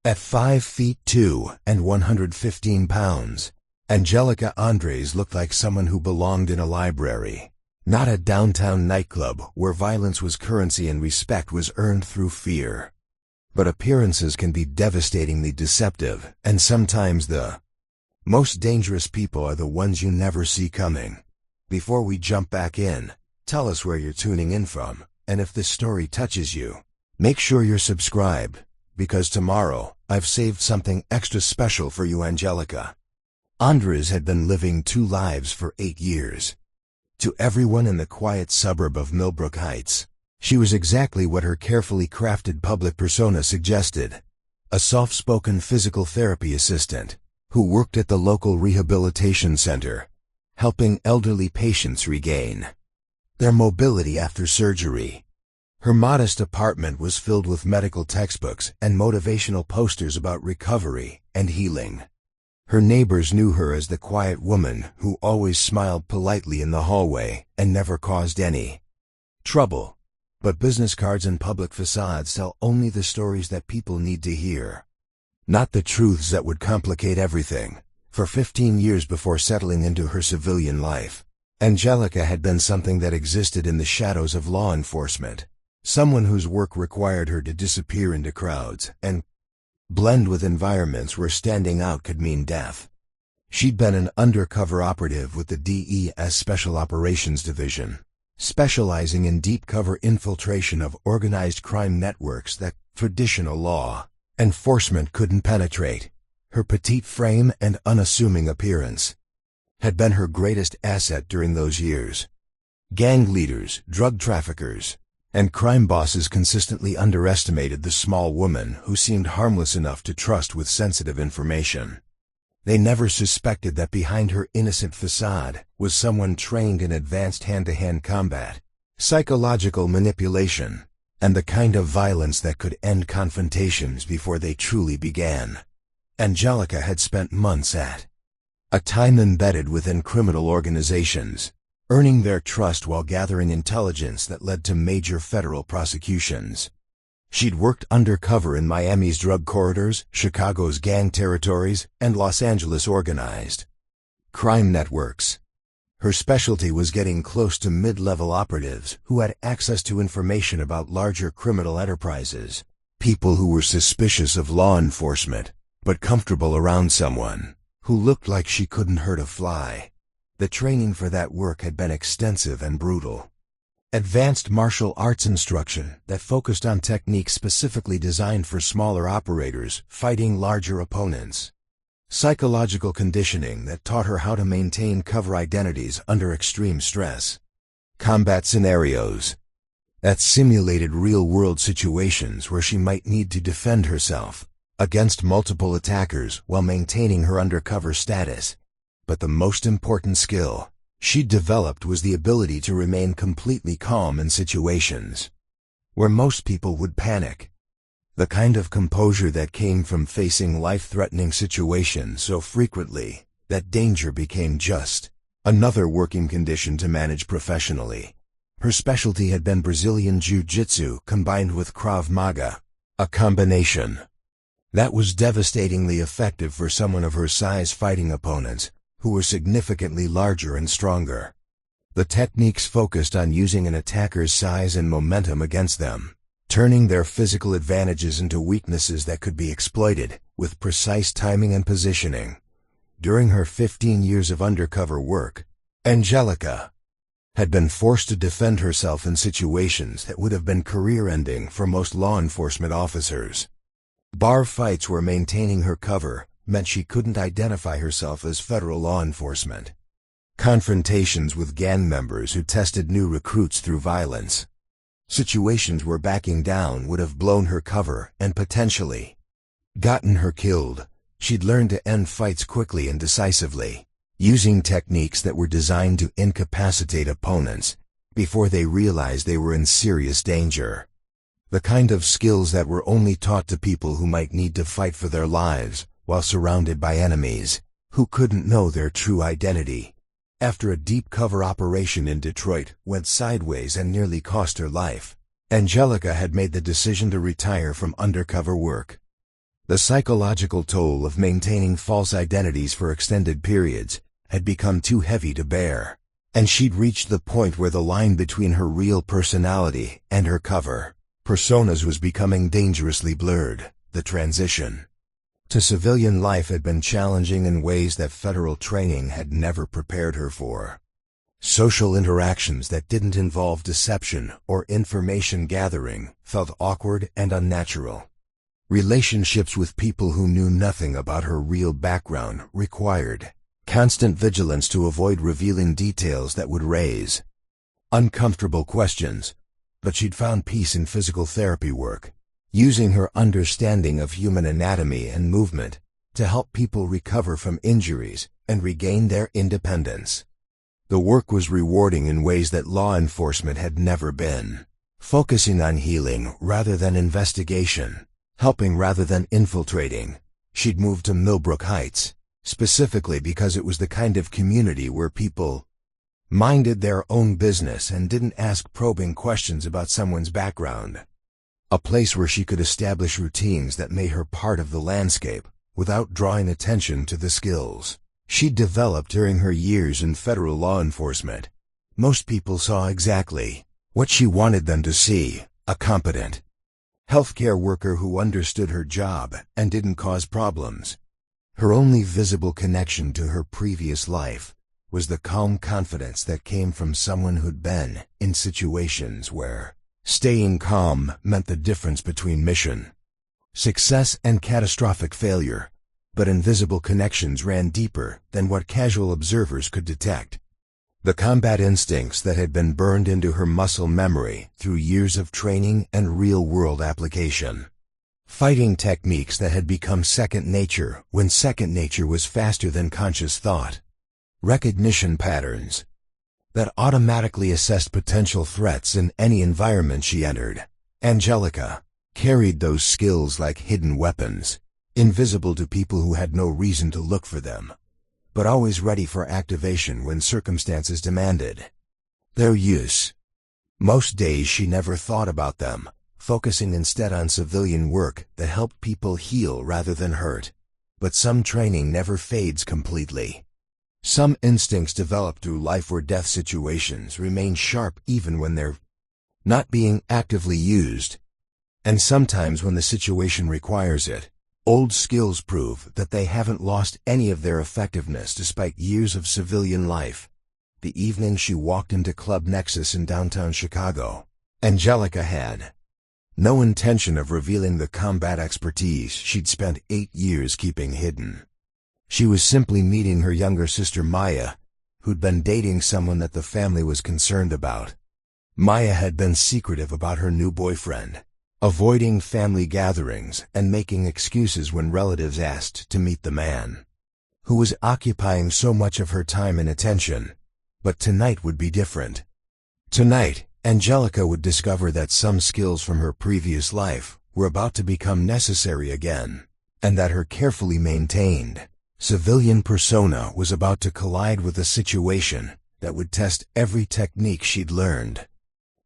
At 5 feet 2 and 115 pounds, Angelica Andres looked like someone who belonged in a library, not a downtown nightclub where violence was currency and respect was earned through fear. But appearances can be devastatingly deceptive, and sometimes the most dangerous people are the ones you never see coming. Before we jump back in, tell us where you're tuning in from, and if this story touches you, make sure you're subscribed, because tomorrow, I've saved something extra special for you. Angelica Andres had been living two lives for 8 years. To everyone in the quiet suburb of Millbrook Heights, she was exactly what her carefully crafted public persona suggested: a soft-spoken physical therapy assistant who worked at the local rehabilitation center, helping elderly patients regain their mobility after surgery. Her modest apartment was filled with medical textbooks and motivational posters about recovery and healing. Her neighbors knew her as the quiet woman who always smiled politely in the hallway and never caused any trouble. But business cards and public facades tell only the stories that people need to hear, not the truths that would complicate everything. For 15 years before settling into her civilian life, Angelica had been something that existed in the shadows of law enforcement, someone whose work required her to disappear into crowds and blend with environments where standing out could mean death. She'd been an undercover operative with the DE's Special Operations Division, specializing in deep cover infiltration of organized crime networks that traditional law enforcement couldn't penetrate. Her petite frame and unassuming appearance had been her greatest asset during those years. Gang leaders, drug traffickers, and crime bosses consistently underestimated the small woman who seemed harmless enough to trust with sensitive information. They never suspected that behind her innocent facade was someone trained in advanced hand-to-hand combat, psychological manipulation, and the kind of violence that could end confrontations before they truly began. Angelica had spent months at a time embedded within criminal organizations, earning their trust while gathering intelligence that led to major federal prosecutions. She'd worked undercover in Miami's drug corridors, Chicago's gang territories, and Los Angeles organized crime networks. Her specialty was getting close to mid-level operatives who had access to information about larger criminal enterprises, people who were suspicious of law enforcement, but comfortable around someone who looked like she couldn't hurt a fly. The training for that work had been extensive and brutal. Advanced martial arts instruction that focused on techniques specifically designed for smaller operators fighting larger opponents. Psychological conditioning that taught her how to maintain cover identities under extreme stress. Combat scenarios that simulated real-world situations where she might need to defend herself against multiple attackers while maintaining her undercover status. But the most important skill she developed was the ability to remain completely calm in situations where most people would panic. The kind of composure that came from facing life-threatening situations so frequently that danger became just another working condition to manage professionally. Her specialty had been Brazilian Jiu-Jitsu combined with Krav Maga, a combination that was devastatingly effective for someone of her size fighting opponents who were significantly larger and stronger. The techniques focused on using an attacker's size and momentum against them, turning their physical advantages into weaknesses that could be exploited with precise timing and positioning. During her 15 years of undercover work, Angelica had been forced to defend herself in situations that would have been career-ending for most law enforcement officers. Bar fights where maintaining her cover meant she couldn't identify herself as federal law enforcement. Confrontations with gang members who tested new recruits through violence. Situations where backing down would have blown her cover and potentially gotten her killed. She'd learned to end fights quickly and decisively, using techniques that were designed to incapacitate opponents before they realized they were in serious danger. The kind of skills that were only taught to people who might need to fight for their lives while surrounded by enemies who couldn't know their true identity. After a deep cover operation in Detroit went sideways and nearly cost her life, Angelica had made the decision to retire from undercover work. The psychological toll of maintaining false identities for extended periods had become too heavy to bear, and she'd reached the point where the line between her real personality and her cover personas was becoming dangerously blurred. The transition to civilian life had been challenging in ways that federal training had never prepared her for. Social interactions that didn't involve deception or information gathering felt awkward and unnatural. Relationships with people who knew nothing about her real background required constant vigilance to avoid revealing details that would raise uncomfortable questions. But she'd found peace in physical therapy work, using her understanding of human anatomy and movement to help people recover from injuries and regain their independence. The work was rewarding in ways that law enforcement had never been, focusing on healing rather than investigation, helping rather than infiltrating. She'd moved to Millbrook Heights, specifically because it was the kind of community where people minded their own business and didn't ask probing questions about someone's background. A place where she could establish routines that made her part of the landscape without drawing attention to the skills she'd developed during her years in federal law enforcement. Most people saw exactly what she wanted them to see: a competent healthcare worker who understood her job and didn't cause problems. Her only visible connection to her previous life was the calm confidence that came from someone who'd been in situations where staying calm meant the difference between mission success and catastrophic failure. But invisible connections ran deeper than what casual observers could detect. The combat instincts that had been burned into her muscle memory through years of training and real-world application. Fighting techniques that had become second nature when second nature was faster than conscious thought. Recognition patterns that automatically assessed potential threats in any environment she entered. Angelica carried those skills like hidden weapons, invisible to people who had no reason to look for them, but always ready for activation when circumstances demanded their use. Most days she never thought about them, focusing instead on civilian work that helped people heal rather than hurt. But some training never fades completely. Some instincts developed through life or death situations remain sharp even when they're not being actively used. And sometimes when the situation requires it, old skills prove that they haven't lost any of their effectiveness despite years of civilian life. The evening she walked into Club Nexus in downtown Chicago, Angelica had no intention of revealing the combat expertise she'd spent 8 years keeping hidden. She was simply meeting her younger sister Maya, who'd been dating someone that the family was concerned about. Maya had been secretive about her new boyfriend, avoiding family gatherings and making excuses when relatives asked to meet the man who was occupying so much of her time and attention. But tonight would be different. Tonight, Angelica would discover that some skills from her previous life were about to become necessary again, and that her carefully maintained civilian persona was about to collide with a situation that would test every technique she'd learned.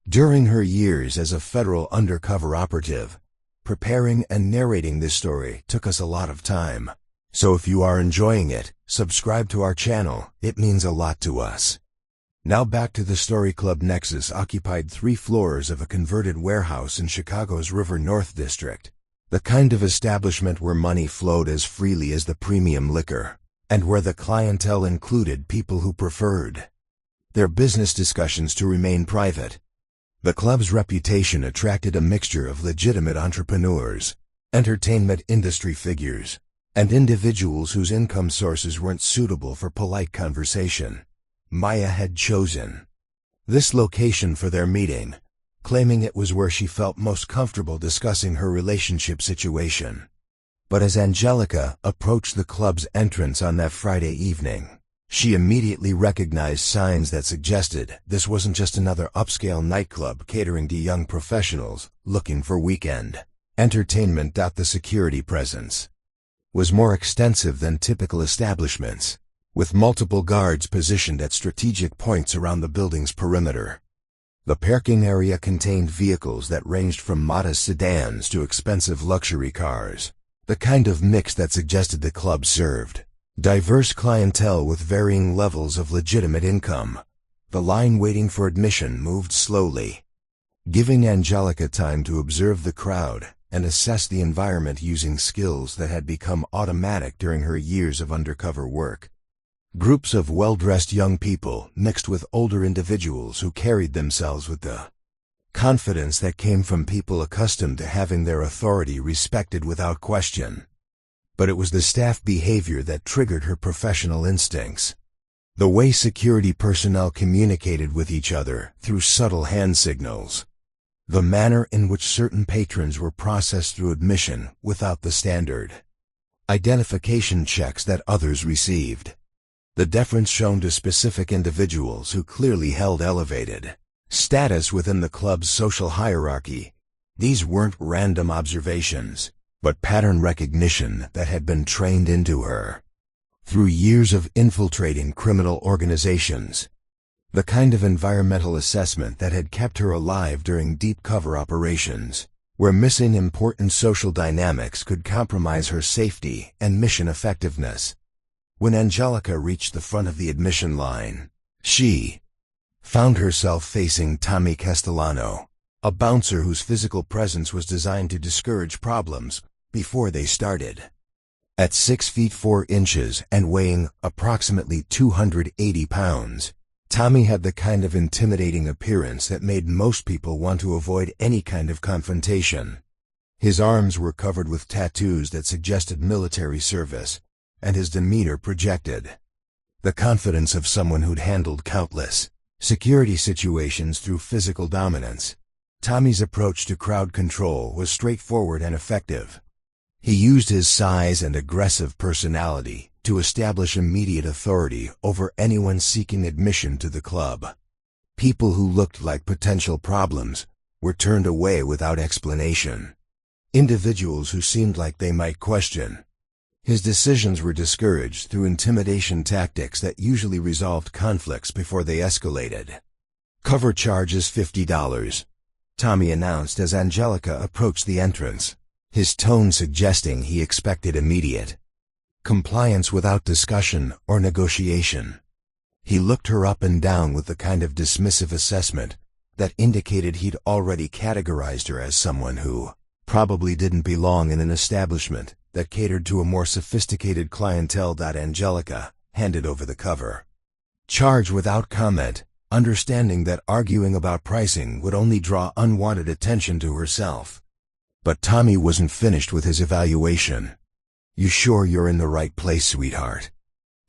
During her years as a federal undercover operative, preparing and narrating this story took us a lot of time. So if you are enjoying it, subscribe to our channel. It means a lot to us. Now back to the story. Club Nexus occupied 3 floors of a converted warehouse in Chicago's River North District, the kind of establishment where money flowed as freely as the premium liquor, and where the clientele included people who preferred their business discussions to remain private. The club's reputation attracted a mixture of legitimate entrepreneurs, entertainment industry figures, and individuals whose income sources weren't suitable for polite conversation. Maya had chosen this location for their meeting, claiming it was where she felt most comfortable discussing her relationship situation. But as Angelica approached the club's entrance on that Friday evening, she immediately recognized signs that suggested this wasn't just another upscale nightclub catering to young professionals looking for weekend entertainment. The security presence was more extensive than typical establishments, with multiple guards positioned at strategic points around the building's perimeter. The parking area contained vehicles that ranged from modest sedans to expensive luxury cars. The kind of mix that suggested the club served diverse clientele with varying levels of legitimate income. The line waiting for admission moved slowly, giving Angelica time to observe the crowd and assess the environment using skills that had become automatic during her years of undercover work. Groups of well-dressed young people mixed with older individuals who carried themselves with the confidence that came from people accustomed to having their authority respected without question. But it was the staff behavior that triggered her professional instincts. The way security personnel communicated with each other through subtle hand signals. The manner in which certain patrons were processed through admission without the standard identification checks that others received. The deference shown to specific individuals who clearly held elevated status within the club's social hierarchy. These weren't random observations, but pattern recognition that had been trained into her through years of infiltrating criminal organizations. The kind of environmental assessment that had kept her alive during deep cover operations, where missing important social dynamics could compromise her safety and mission effectiveness. When Angelica reached the front of the admission line, she found herself facing Tommy Castellano, a bouncer whose physical presence was designed to discourage problems before they started. At 6 feet 4 inches and weighing approximately 280 pounds, Tommy had the kind of intimidating appearance that made most people want to avoid any kind of confrontation. His arms were covered with tattoos that suggested military service, and his demeanor projected the confidence of someone who'd handled countless security situations through physical dominance. Tommy's approach to crowd control was straightforward and effective. He used his size and aggressive personality to establish immediate authority over anyone seeking admission to the club. People who looked like potential problems were turned away without explanation. Individuals who seemed like they might question his decisions were discouraged through intimidation tactics that usually resolved conflicts before they escalated. Cover charge is $50, Tommy announced as Angelica approached the entrance, his tone suggesting he expected immediate compliance without discussion or negotiation. He looked her up and down with the kind of dismissive assessment that indicated he'd already categorized her as someone who probably didn't belong in an establishment that catered to a more sophisticated clientele. Angelica handed over the cover charge without comment, understanding that arguing about pricing would only draw unwanted attention to herself. But Tommy wasn't finished with his evaluation. "You sure you're in the right place, sweetheart?"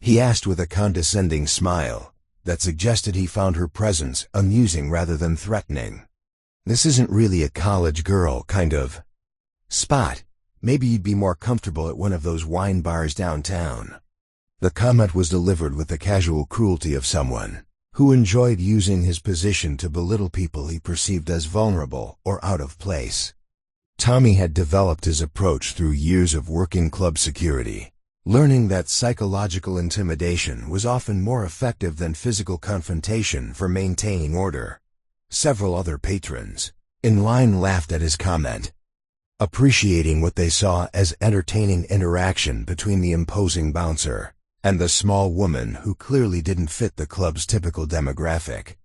he asked with a condescending smile that suggested he found her presence amusing rather than threatening. "This isn't really a college girl kind of spot. Maybe you'd be more comfortable at one of those wine bars downtown." The comment was delivered with the casual cruelty of someone who enjoyed using his position to belittle people he perceived as vulnerable or out of place. Tommy had developed his approach through years of working club security, learning that psychological intimidation was often more effective than physical confrontation for maintaining order. Several other patrons in line laughed at his comment, appreciating what they saw as entertaining interaction between the imposing bouncer and the small woman who clearly didn't fit the club's typical demographic.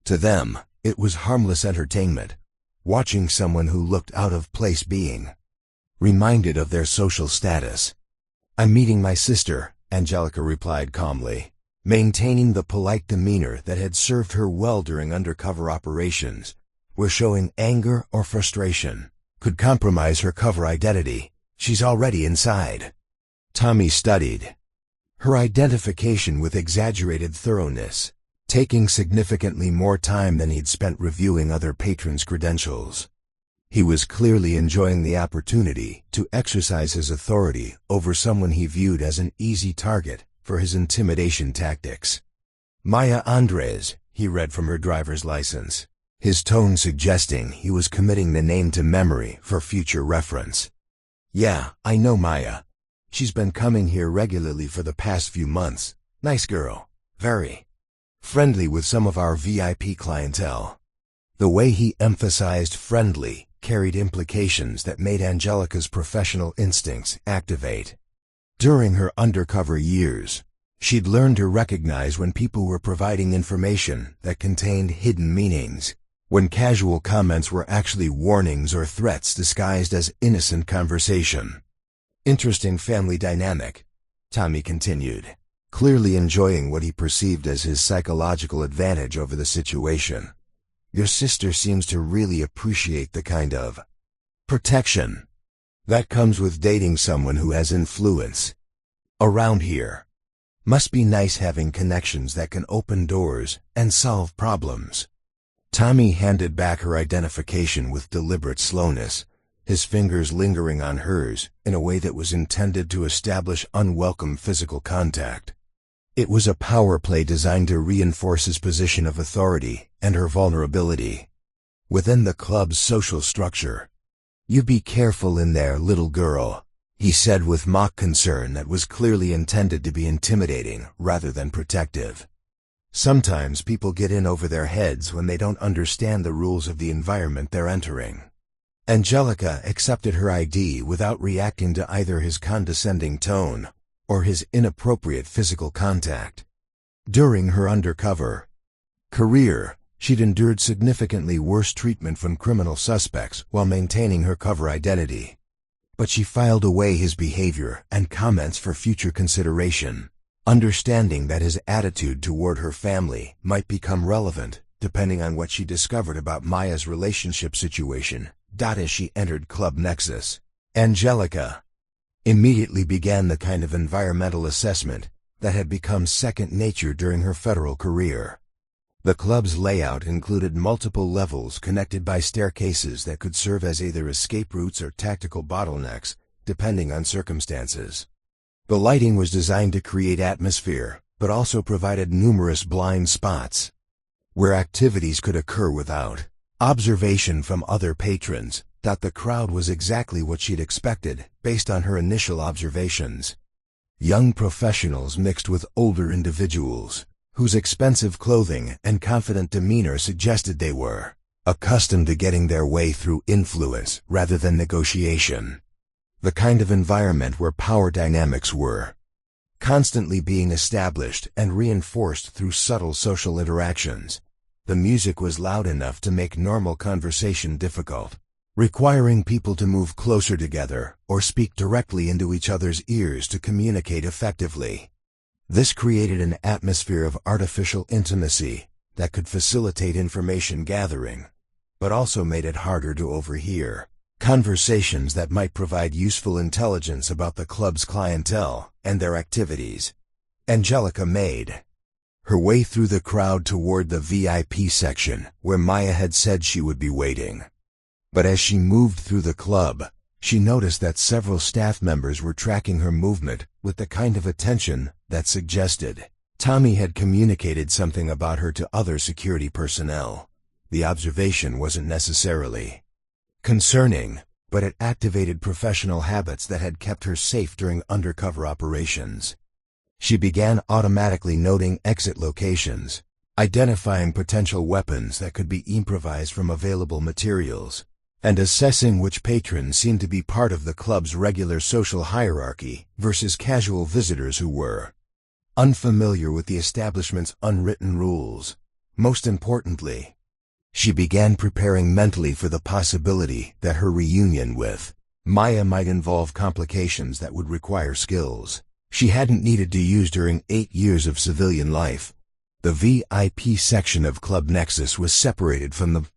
To them, it was harmless entertainment, watching someone who looked out of place being reminded of their social status. "I'm meeting my sister," Angelica replied calmly, maintaining the polite demeanor that had served her well during undercover operations, where showing anger or frustration could compromise her cover identity. "She's already inside." Tommy studied her identification with exaggerated thoroughness, taking significantly more time than he'd spent reviewing other patrons' credentials. He was clearly enjoying the opportunity to exercise his authority over someone he viewed as an easy target for his intimidation tactics. "Maya Andres," he read from her driver's license, his tone suggesting he was committing the name to memory for future reference. "Yeah, I know Maya. She's been coming here regularly for the past few months. Nice girl. Very friendly with some of our VIP clientele." The way he emphasized friendly carried implications that made Angelica's professional instincts activate. During her undercover years, she'd learned to recognize when people were providing information that contained hidden meanings, when casual comments were actually warnings or threats disguised as innocent conversation. Interesting family dynamic, Tommy continued, clearly enjoying what he perceived as his psychological advantage over the situation. Your sister seems to really appreciate the kind of protection that comes with dating someone who has influence. Around here, must be nice having connections that can open doors and solve problems. Tommy handed back her identification with deliberate slowness, his fingers lingering on hers in a way that was intended to establish unwelcome physical contact. It was a power play designed to reinforce his position of authority and her vulnerability within the club's social structure. You be careful in there, little girl, he said with mock concern that was clearly intended to be intimidating rather than protective. Sometimes people get in over their heads when they don't understand the rules of the environment they're entering. Angelica accepted her ID without reacting to either his condescending tone or his inappropriate physical contact. During her undercover career, she'd endured significantly worse treatment from criminal suspects while maintaining her cover identity. But she filed away his behavior and comments for future consideration, understanding that his attitude toward her family might become relevant depending on what she discovered about Maya's relationship situation. As she entered Club Nexus, Angelica immediately began the kind of environmental assessment that had become second nature during her federal career. The club's layout included multiple levels connected by staircases that could serve as either escape routes or tactical bottlenecks, depending on circumstances. The lighting was designed to create atmosphere, but also provided numerous blind spots where activities could occur without observation from other patrons. The crowd was exactly what she'd expected based on her initial observations. Young professionals mixed with older individuals, whose expensive clothing and confident demeanor suggested they were accustomed to getting their way through influence rather than negotiation. The kind of environment where power dynamics were constantly being established and reinforced through subtle social interactions. The music was loud enough to make normal conversation difficult, requiring people to move closer together or speak directly into each other's ears to communicate effectively. This created an atmosphere of artificial intimacy that could facilitate information gathering, but also made it harder to overhear conversations that might provide useful intelligence about the club's clientele and their activities. Angelica made her way through the crowd toward the VIP section where Maya had said she would be waiting. But as she moved through the club, she noticed that several staff members were tracking her movement with the kind of attention that suggested Tommy had communicated something about her to other security personnel. The observation wasn't necessarily concerning, but it activated professional habits that had kept her safe during undercover operations. She began automatically noting exit locations, identifying potential weapons that could be improvised from available materials, and assessing which patrons seemed to be part of the club's regular social hierarchy versus casual visitors who were unfamiliar with the establishment's unwritten rules. Most importantly, she began preparing mentally for the possibility that her reunion with Maya might involve complications that would require skills she hadn't needed to use during 8 years of civilian life. The VIP section of Club Nexus was separated from the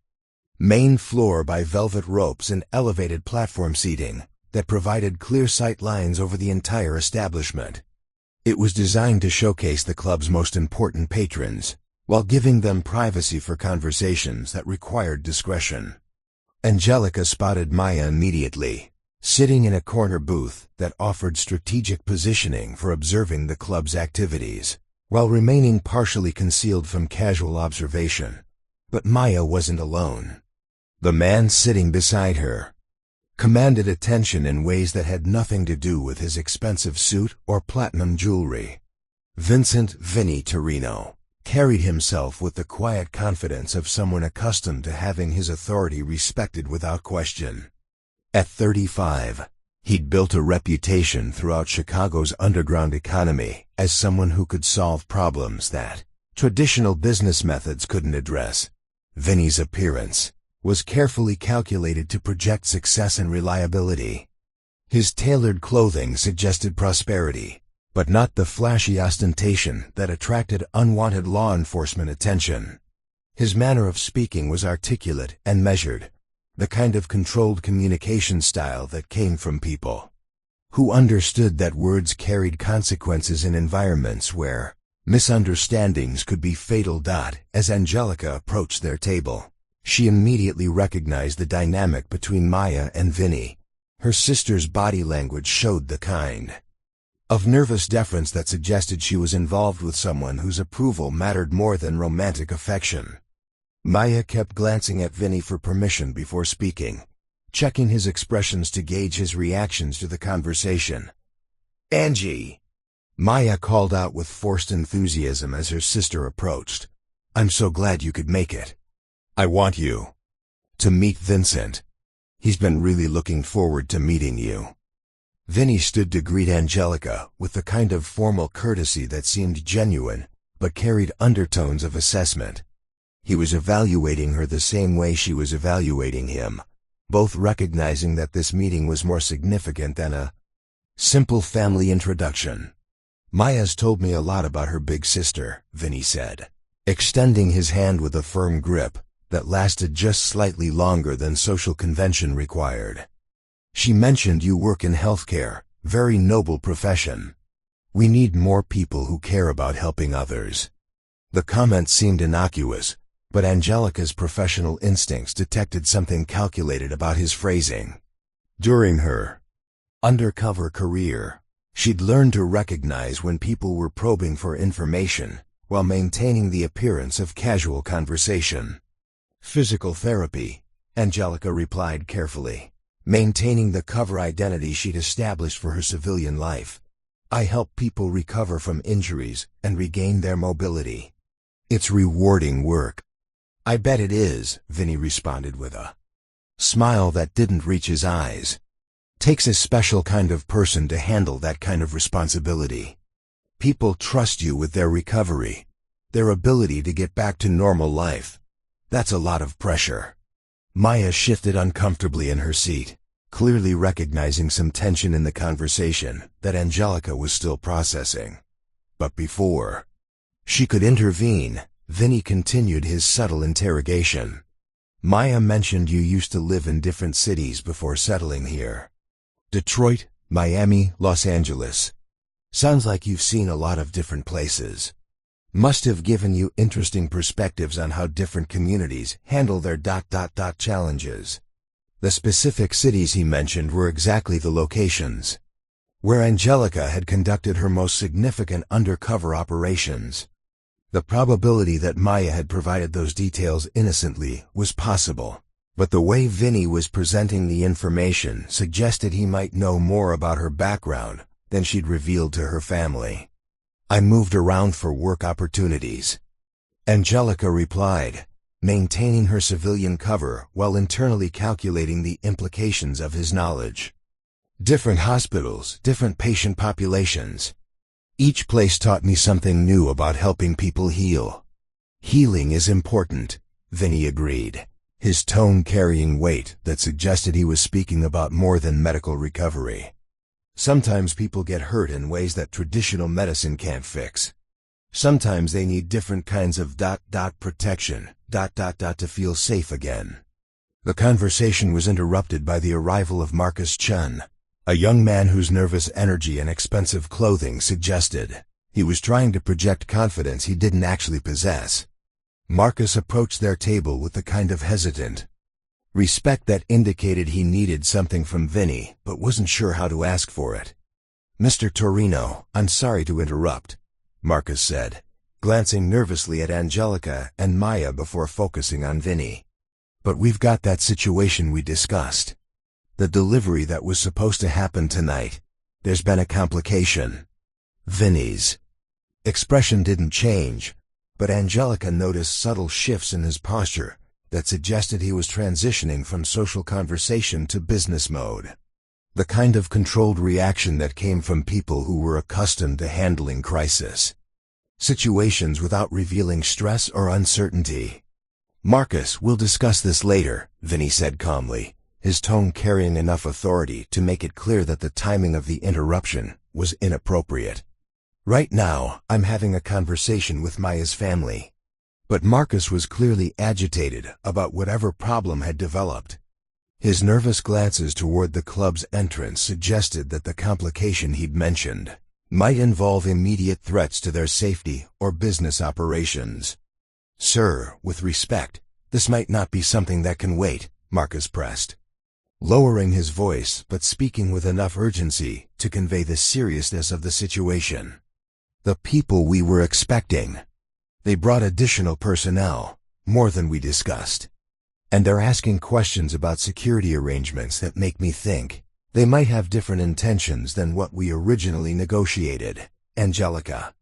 main floor by velvet ropes and elevated platform seating that provided clear sight lines over the entire establishment. It was designed to showcase the club's most important patrons, while giving them privacy for conversations that required discretion. Angelica spotted Maya immediately, sitting in a corner booth that offered strategic positioning for observing the club's activities, while remaining partially concealed from casual observation. But Maya wasn't alone. The man sitting beside her commanded attention in ways that had nothing to do with his expensive suit or platinum jewelry. Vincent "Vinny" Torino, carried himself with the quiet confidence of someone accustomed to having his authority respected without question. At 35, he'd built a reputation throughout Chicago's underground economy as someone who could solve problems that traditional business methods couldn't address. Vinny's appearance was carefully calculated to project success and reliability. His tailored clothing suggested prosperity, but not the flashy ostentation that attracted unwanted law enforcement attention. His manner of speaking was articulate and measured, the kind of controlled communication style that came from people who understood that words carried consequences in environments where misunderstandings could be fatal. As Angelica approached their table, she immediately recognized the dynamic between Maya and Vinny. Her sister's body language showed the kind of nervous deference that suggested she was involved with someone whose approval mattered more than romantic affection. Maya kept glancing at Vinny for permission before speaking, checking his expressions to gauge his reactions to the conversation. "Angie," Maya called out with forced enthusiasm as her sister approached. "I'm so glad you could make it. I want you to meet Vincent. He's been really looking forward to meeting you." Vinny stood to greet Angelica with the kind of formal courtesy that seemed genuine, but carried undertones of assessment. He was evaluating her the same way she was evaluating him, both recognizing that this meeting was more significant than a simple family introduction. "Maya's told me a lot about her big sister," Vinny said, extending his hand with a firm grip that lasted just slightly longer than social convention required. "She mentioned you work in healthcare, very noble profession. We need more people who care about helping others." The comment seemed innocuous, but Angelica's professional instincts detected something calculated about his phrasing. During her undercover career, she'd learned to recognize when people were probing for information while maintaining the appearance of casual conversation. "Physical therapy," Angelica replied carefully, maintaining the cover identity she'd established for her civilian life. "I help people recover from injuries and regain their mobility. It's rewarding work." "I bet it is," Vinny responded with a smile that didn't reach his eyes. "Takes a special kind of person to handle that kind of responsibility. People trust you with their recovery, their ability to get back to normal life. That's a lot of pressure." Maya shifted uncomfortably in her seat, clearly recognizing some tension in the conversation that Angelica was still processing. But before she could intervene, Vinny continued his subtle interrogation. "Maya mentioned you used to live in different cities before settling here. Detroit, Miami, Los Angeles. Sounds like you've seen a lot of different places. Must have given you interesting perspectives on how different communities handle their challenges." The specific cities he mentioned were exactly the locations where Angelica had conducted her most significant undercover operations. The probability that Maya had provided those details innocently was possible, but the way Vinny was presenting the information suggested he might know more about her background than she'd revealed to her family. "I moved around for work opportunities," Angelica replied, maintaining her civilian cover while internally calculating the implications of his knowledge. "Different hospitals, different patient populations. Each place taught me something new about helping people heal." "Healing is important," Vinny agreed, his tone carrying weight that suggested he was speaking about more than medical recovery. "Sometimes people get hurt in ways that traditional medicine can't fix. Sometimes they need different kinds of protection, to feel safe again." The conversation was interrupted by the arrival of Marcus Chun, a young man whose nervous energy and expensive clothing suggested he was trying to project confidence he didn't actually possess. Marcus approached their table with the kind of hesitant respect that indicated he needed something from Vinny but wasn't sure how to ask for it. "Mr. Torino, I'm sorry to interrupt," Marcus said, glancing nervously at Angelica and Maya before focusing on Vinny. "But we've got that situation we discussed. The delivery that was supposed to happen tonight. There's been a complication." Vinny's expression didn't change, but Angelica noticed subtle shifts in his posture that suggested he was transitioning from social conversation to business mode. The kind of controlled reaction that came from people who were accustomed to handling crisis situations without revealing stress or uncertainty. "Marcus, we'll discuss this later," Vinny said calmly, his tone carrying enough authority to make it clear that the timing of the interruption was inappropriate. "Right now, I'm having a conversation with Maya's family." But Marcus was clearly agitated about whatever problem had developed. His nervous glances toward the club's entrance suggested that the complication he'd mentioned might involve immediate threats to their safety or business operations. "Sir, with respect, this might not be something that can wait," Marcus pressed, lowering his voice but speaking with enough urgency to convey the seriousness of the situation. "The people we were expecting. They brought additional personnel, more than we discussed. And they're asking questions about security arrangements that make me think they might have different intentions than what we originally negotiated." Angelica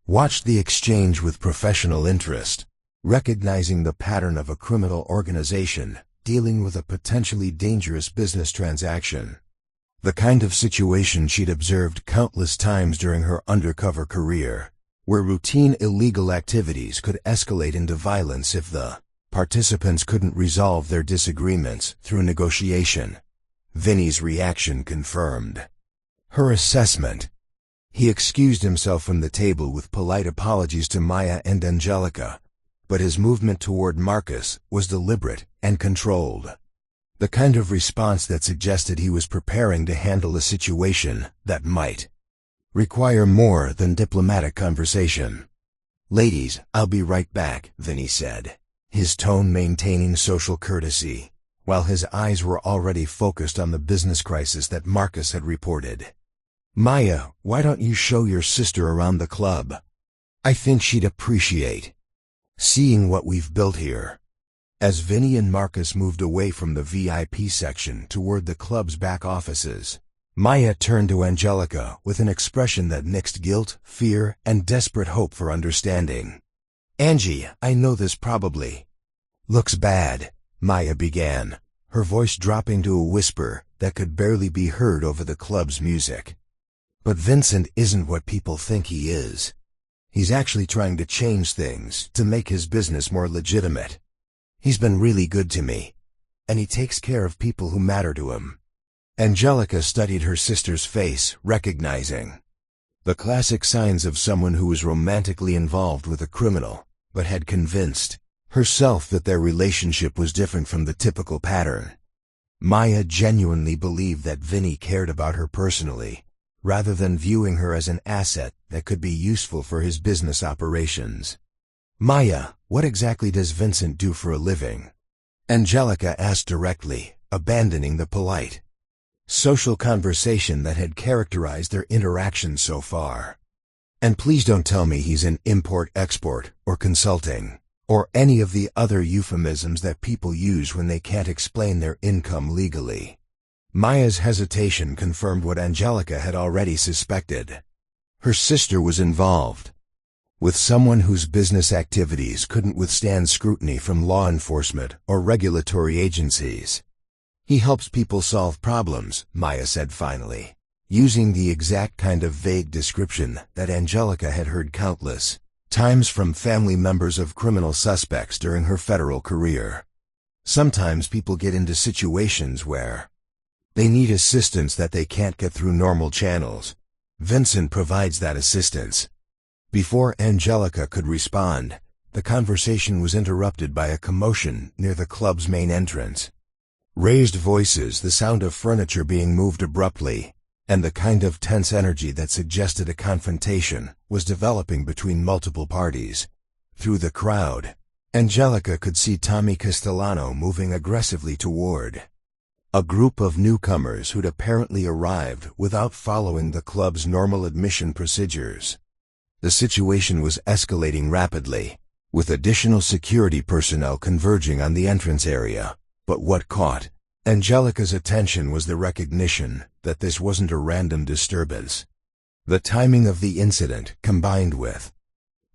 watched the exchange with professional interest, recognizing the pattern of a criminal organization dealing with a potentially dangerous business transaction. The kind of situation she'd observed countless times during her undercover career, where routine illegal activities could escalate into violence if the participants couldn't resolve their disagreements through negotiation. Vinny's reaction confirmed her assessment. He excused himself from the table with polite apologies to Maya and Angelica, but his movement toward Marcus was deliberate and controlled. The kind of response that suggested he was preparing to handle a situation that might require more than diplomatic conversation. "Ladies, I'll be right back," Vinny said, his tone maintaining social courtesy, while his eyes were already focused on the business crisis that Marcus had reported. "Maya, why don't you show your sister around the club? I think she'd appreciate seeing what we've built here." As Vinny and Marcus moved away from the VIP section toward the club's back offices, Maya turned to Angelica with an expression that mixed guilt, fear, and desperate hope for understanding. "Angie, I know this probably looks bad," Maya began, her voice dropping to a whisper that could barely be heard over the club's music. "But Vincent isn't what people think he is. He's actually trying to change things to make his business more legitimate. He's been really good to me, and he takes care of people who matter to him." Angelica studied her sister's face, recognizing the classic signs of someone who was romantically involved with a criminal, but had convinced herself that their relationship was different from the typical pattern. Maya genuinely believed that Vinny cared about her personally, rather than viewing her as an asset that could be useful for his business operations. "Maya, what exactly does Vincent do for a living?" Angelica asked directly, abandoning the polite social conversation that had characterized their interactions so far. "And please don't tell me he's in import-export or consulting, or any of the other euphemisms that people use when they can't explain their income legally." Maya's hesitation confirmed what Angelica had already suspected. Her sister was involved with someone whose business activities couldn't withstand scrutiny from law enforcement or regulatory agencies. "He helps people solve problems," Maya said finally, using the exact kind of vague description that Angelica had heard countless times from family members of criminal suspects during her federal career. "Sometimes people get into situations where they need assistance that they can't get through normal channels. Vincent provides that assistance." Before Angelica could respond, the conversation was interrupted by a commotion near the club's main entrance. Raised voices, the sound of furniture being moved abruptly, and the kind of tense energy that suggested a confrontation was developing between multiple parties. Through the crowd, Angelica could see Tommy Castellano moving aggressively toward a group of newcomers who'd apparently arrived without following the club's normal admission procedures. The situation was escalating rapidly, with additional security personnel converging on the entrance area. But what caught Angelica's attention was the recognition that this wasn't a random disturbance. The timing of the incident, combined with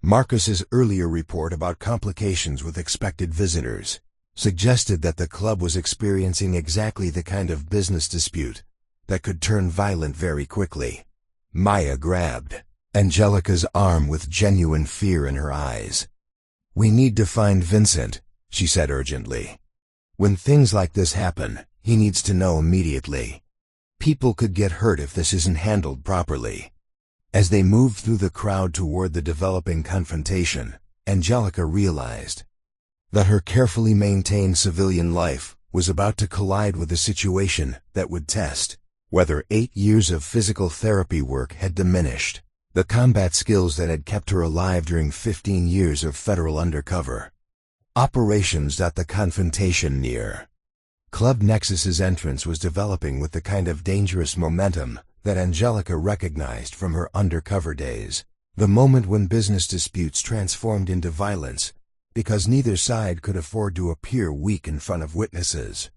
Marcus's earlier report about complications with expected visitors suggested that the club was experiencing exactly the kind of business dispute that could turn violent very quickly. Maya grabbed Angelica's arm with genuine fear in her eyes. "We need to find Vincent," she said urgently. "When things like this happen, he needs to know immediately. People could get hurt if this isn't handled properly." As they moved through the crowd toward the developing confrontation, Angelica realized that her carefully maintained civilian life was about to collide with a situation that would test whether 8 years of physical therapy work had diminished the combat skills that had kept her alive during 15 years of federal undercover operations. The confrontation near Club Nexus's entrance was developing with the kind of dangerous momentum that Angelica recognized from her undercover days. The moment when business disputes transformed into violence because neither side could afford to appear weak in front of witnesses.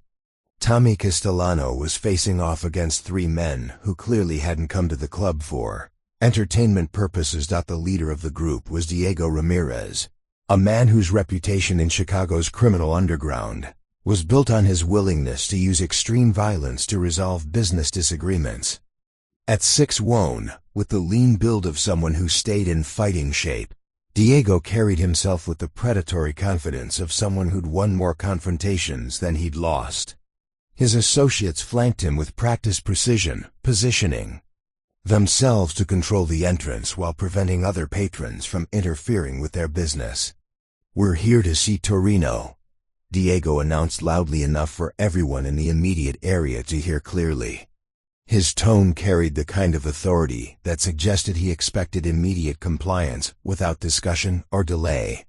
Tommy Castellano was facing off against 3 men who clearly hadn't come to the club for entertainment purposes. The leader of the group was Diego Ramirez, a man whose reputation in Chicago's criminal underground was built on his willingness to use extreme violence to resolve business disagreements. At 6'1", with the lean build of someone who stayed in fighting shape, Diego carried himself with the predatory confidence of someone who'd won more confrontations than he'd lost. His associates flanked him with practiced precision, positioning themselves to control the entrance while preventing other patrons from interfering with their business. "We're here to see Torino," Diego announced loudly enough for everyone in the immediate area to hear clearly. His tone carried the kind of authority that suggested he expected immediate compliance without discussion or delay.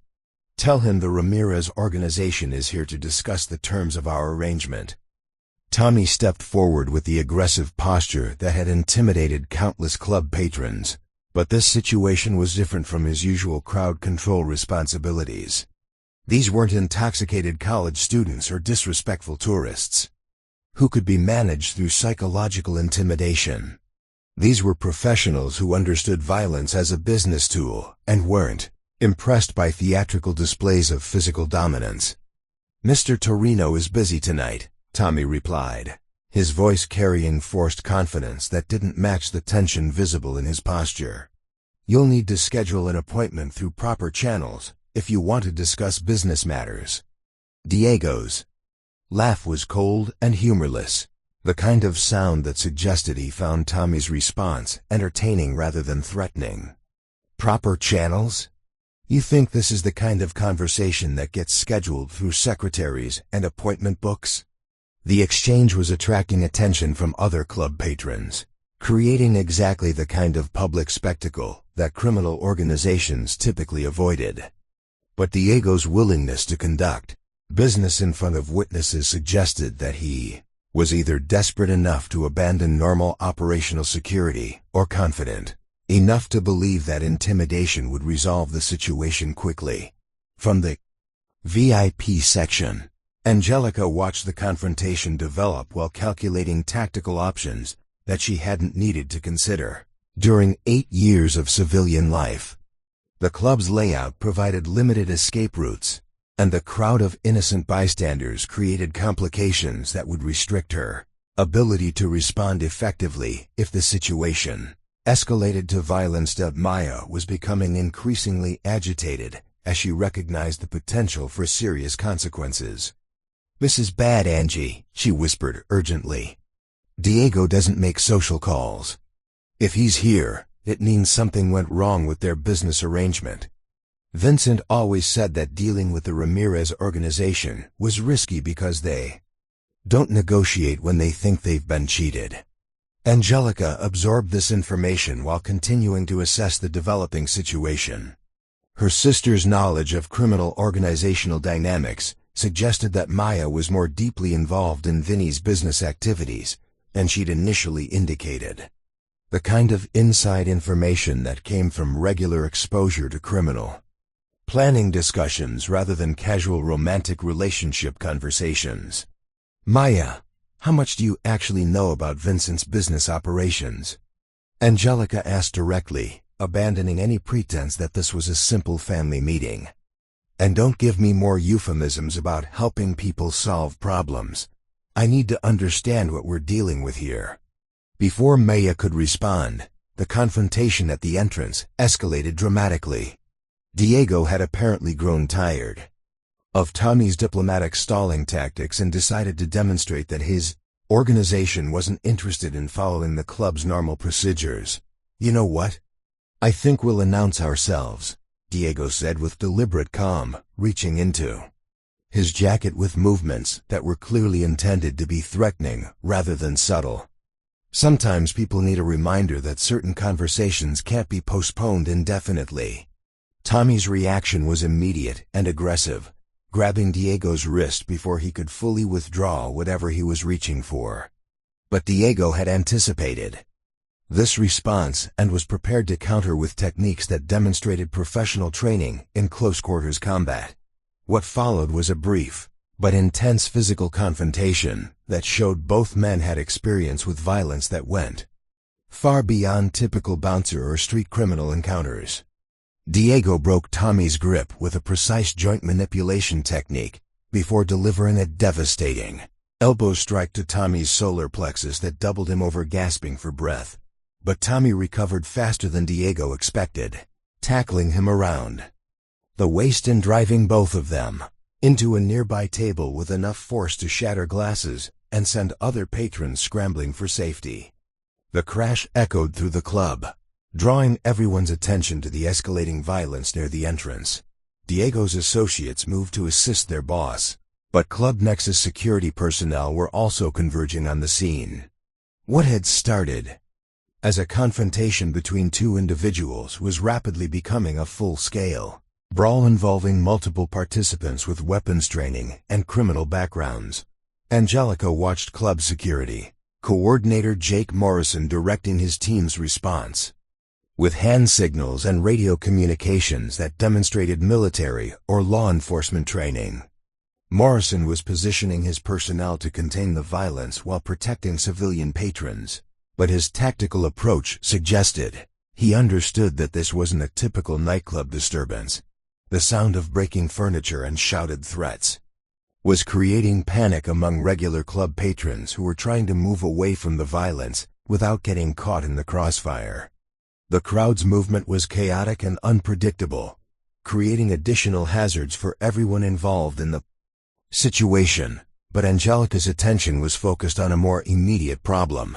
"Tell him the Ramirez organization is here to discuss the terms of our arrangement." Tommy stepped forward with the aggressive posture that had intimidated countless club patrons, but this situation was different from his usual crowd control responsibilities. These weren't intoxicated college students or disrespectful tourists who could be managed through psychological intimidation. These were professionals who understood violence as a business tool and weren't impressed by theatrical displays of physical dominance. "Mr. Torino is busy tonight," Tommy replied, his voice carrying forced confidence that didn't match the tension visible in his posture. "You'll need to schedule an appointment through proper channels if you want to discuss business matters." Diego's laugh was cold and humorless, the kind of sound that suggested he found Tommy's response entertaining rather than threatening. "Proper channels? You think this is the kind of conversation that gets scheduled through secretaries and appointment books?" The exchange was attracting attention from other club patrons, creating exactly the kind of public spectacle that criminal organizations typically avoided. But Diego's willingness to conduct business in front of witnesses suggested that he was either desperate enough to abandon normal operational security or confident enough to believe that intimidation would resolve the situation quickly. From the VIP section, Angelica watched the confrontation develop while calculating tactical options that she hadn't needed to consider. During 8 years of civilian life, the club's layout provided limited escape routes, and the crowd of innocent bystanders created complications that would restrict her ability to respond effectively if the situation escalated to violence. Maya was becoming increasingly agitated as she recognized the potential for serious consequences. "This is bad, Angie," she whispered urgently. "Diego doesn't make social calls. If he's here, it means something went wrong with their business arrangement. Vincent always said that dealing with the Ramirez organization was risky because they don't negotiate when they think they've been cheated." Angelica absorbed this information while continuing to assess the developing situation. Her sister's knowledge of criminal organizational dynamics suggested that Maya was more deeply involved in Vinny's business activities than she'd initially indicated. The kind of inside information that came from regular exposure to criminal planning discussions rather than casual romantic relationship conversations. "Maya, how much do you actually know about Vincent's business operations?" Angelica asked directly, abandoning any pretense that this was a simple family meeting. And don't give me more euphemisms about helping people solve problems. I need to understand what we're dealing with here. Before Maya could respond, the confrontation at the entrance escalated dramatically. Diego had apparently grown tired of Tommy's diplomatic stalling tactics and decided to demonstrate that his organization wasn't interested in following the club's normal procedures. "You know what? I think we'll announce ourselves," Diego said with deliberate calm, reaching into his jacket with movements that were clearly intended to be threatening rather than subtle. Sometimes people need a reminder that certain conversations can't be postponed indefinitely. Tommy's reaction was immediate and aggressive, grabbing Diego's wrist before he could fully withdraw whatever he was reaching for. But Diego had anticipated this response and was prepared to counter with techniques that demonstrated professional training in close-quarters combat. What followed was a brief but intense physical confrontation that showed both men had experience with violence that went far beyond typical bouncer or street criminal encounters. Diego broke Tommy's grip with a precise joint manipulation technique before delivering a devastating elbow strike to Tommy's solar plexus that doubled him over, gasping for breath. But Tommy recovered faster than Diego expected, tackling him around the waist and driving both of them into a nearby table with enough force to shatter glasses and send other patrons scrambling for safety. The crash echoed through the club, drawing everyone's attention to the escalating violence near the entrance. Diego's associates moved to assist their boss, but Club Nexus security personnel were also converging on the scene. What had started as a confrontation between two individuals was rapidly becoming a full-scale brawl involving multiple participants with weapons training and criminal backgrounds. Angelica watched club security coordinator Jake Morrison directing his team's response with hand signals and radio communications that demonstrated military or law enforcement training. Morrison was positioning his personnel to contain the violence while protecting civilian patrons, but his tactical approach suggested he understood that this wasn't a typical nightclub disturbance. The sound of breaking furniture and shouted threats was creating panic among regular club patrons who were trying to move away from the violence without getting caught in the crossfire. The crowd's movement was chaotic and unpredictable, creating additional hazards for everyone involved in the situation. But Angelica's attention was focused on a more immediate problem.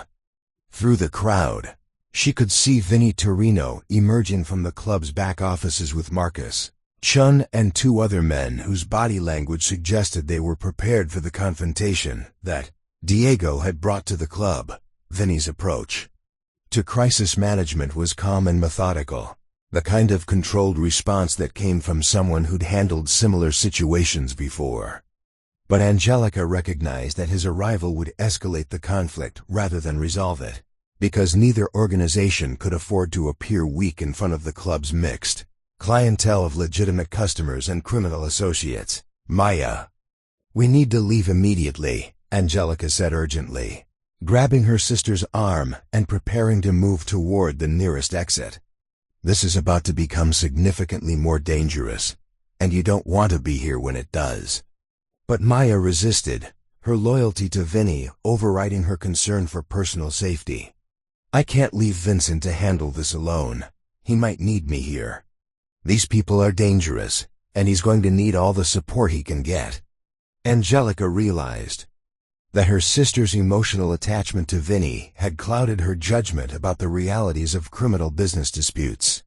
Through the crowd, she could see Vinny Torino emerging from the club's back offices with Marcus Chun and two other men whose body language suggested they were prepared for the confrontation that Diego had brought to the club. Vinny's approach to crisis management was calm and methodical, the kind of controlled response that came from someone who'd handled similar situations before. But Angelica recognized that his arrival would escalate the conflict rather than resolve it, because neither organization could afford to appear weak in front of the club's mixed clientele of legitimate customers and criminal associates. "Maya, we need to leave immediately," Angelica said urgently, grabbing her sister's arm and preparing to move toward the nearest exit. "This is about to become significantly more dangerous, and you don't want to be here when it does." But Maya resisted, her loyalty to Vinny overriding her concern for personal safety. "I can't leave Vincent to handle this alone. He might need me here. These people are dangerous, and he's going to need all the support he can get." Angelica realized that her sister's emotional attachment to Vinny had clouded her judgment about the realities of criminal business disputes.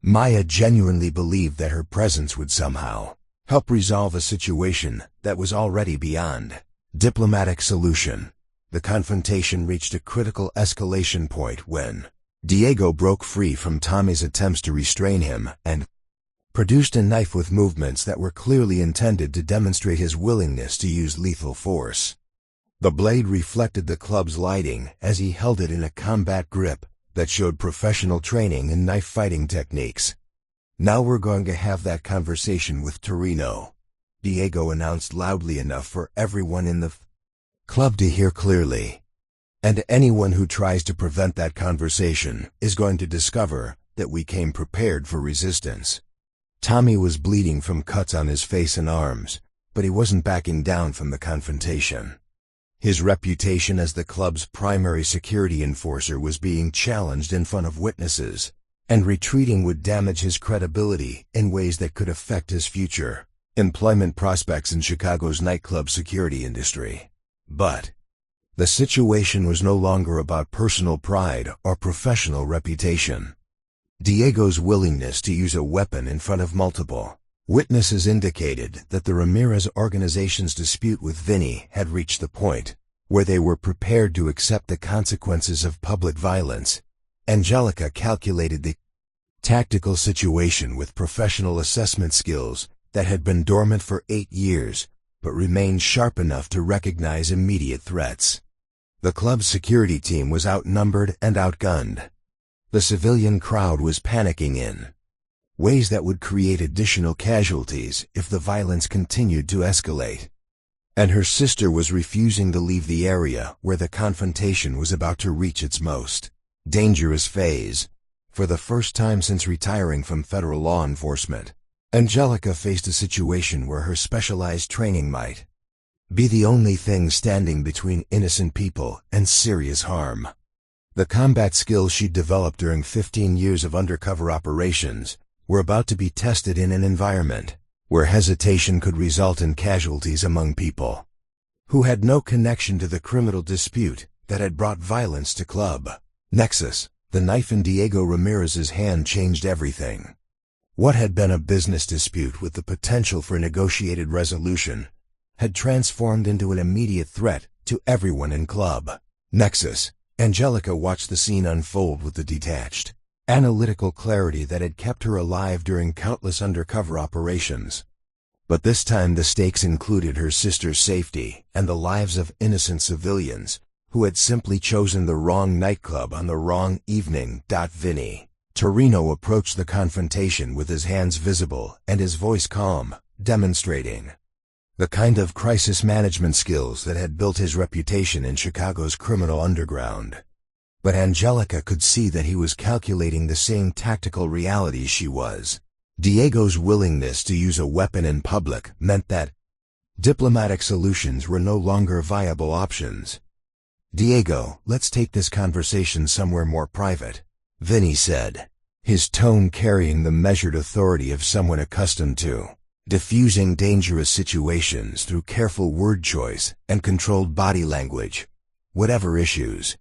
Maya genuinely believed that her presence would somehow help resolve a situation that was already beyond diplomatic solution. The confrontation reached a critical escalation point when Diego broke free from Tommy's attempts to restrain him and produced a knife with movements that were clearly intended to demonstrate his willingness to use lethal force. The blade reflected the club's lighting as he held it in a combat grip that showed professional training in knife fighting techniques. "Now we're going to have that conversation with Torino," Diego announced loudly enough for everyone in the club to hear clearly. "And anyone who tries to prevent that conversation is going to discover that we came prepared for resistance. Tommy was bleeding from cuts on his face and arms, but he wasn't backing down from the confrontation. His reputation as the club's primary security enforcer was being challenged in front of witnesses, and retreating would damage his credibility in ways that could affect his future employment prospects in Chicago's nightclub security industry. But the situation was no longer about personal pride or professional reputation. Diego's willingness to use a weapon in front of multiple witnesses indicated that the Ramirez organization's dispute with Vinny had reached the point where they were prepared to accept the consequences of public violence. Angelica calculated the tactical situation with professional assessment skills that had been dormant for 8 years, but remained sharp enough to recognize immediate threats. The club's security team was outnumbered and outgunned. The civilian crowd was panicking in ways that would create additional casualties if the violence continued to escalate. And her sister was refusing to leave the area where the confrontation was about to reach its most dangerous phase. For the first time since retiring from federal law enforcement, Angelica faced a situation where her specialized training might be the only thing standing between innocent people and serious harm. The combat skills she'd developed during 15 years of undercover operations were about to be tested in an environment where hesitation could result in casualties among people who had no connection to the criminal dispute that had brought violence to Club Nexus. The knife in Diego Ramirez's hand changed everything. What had been a business dispute with the potential for negotiated resolution had transformed into an immediate threat to everyone in Club Nexus. Angelica watched the scene unfold with the detached, analytical clarity that had kept her alive during countless undercover operations. But this time the stakes included her sister's safety and the lives of innocent civilians who had simply chosen the wrong nightclub on the wrong evening. Vinny Torino approached the confrontation with his hands visible and his voice calm, demonstrating the kind of crisis management skills that had built his reputation in Chicago's criminal underground. But Angelica could see that he was calculating the same tactical realities she was. Diego's willingness to use a weapon in public meant that diplomatic solutions were no longer viable options. "Diego, let's take this conversation somewhere more private," Vinny said, his tone carrying the measured authority of someone accustomed to diffusing dangerous situations through careful word choice and controlled body language. "Whatever issues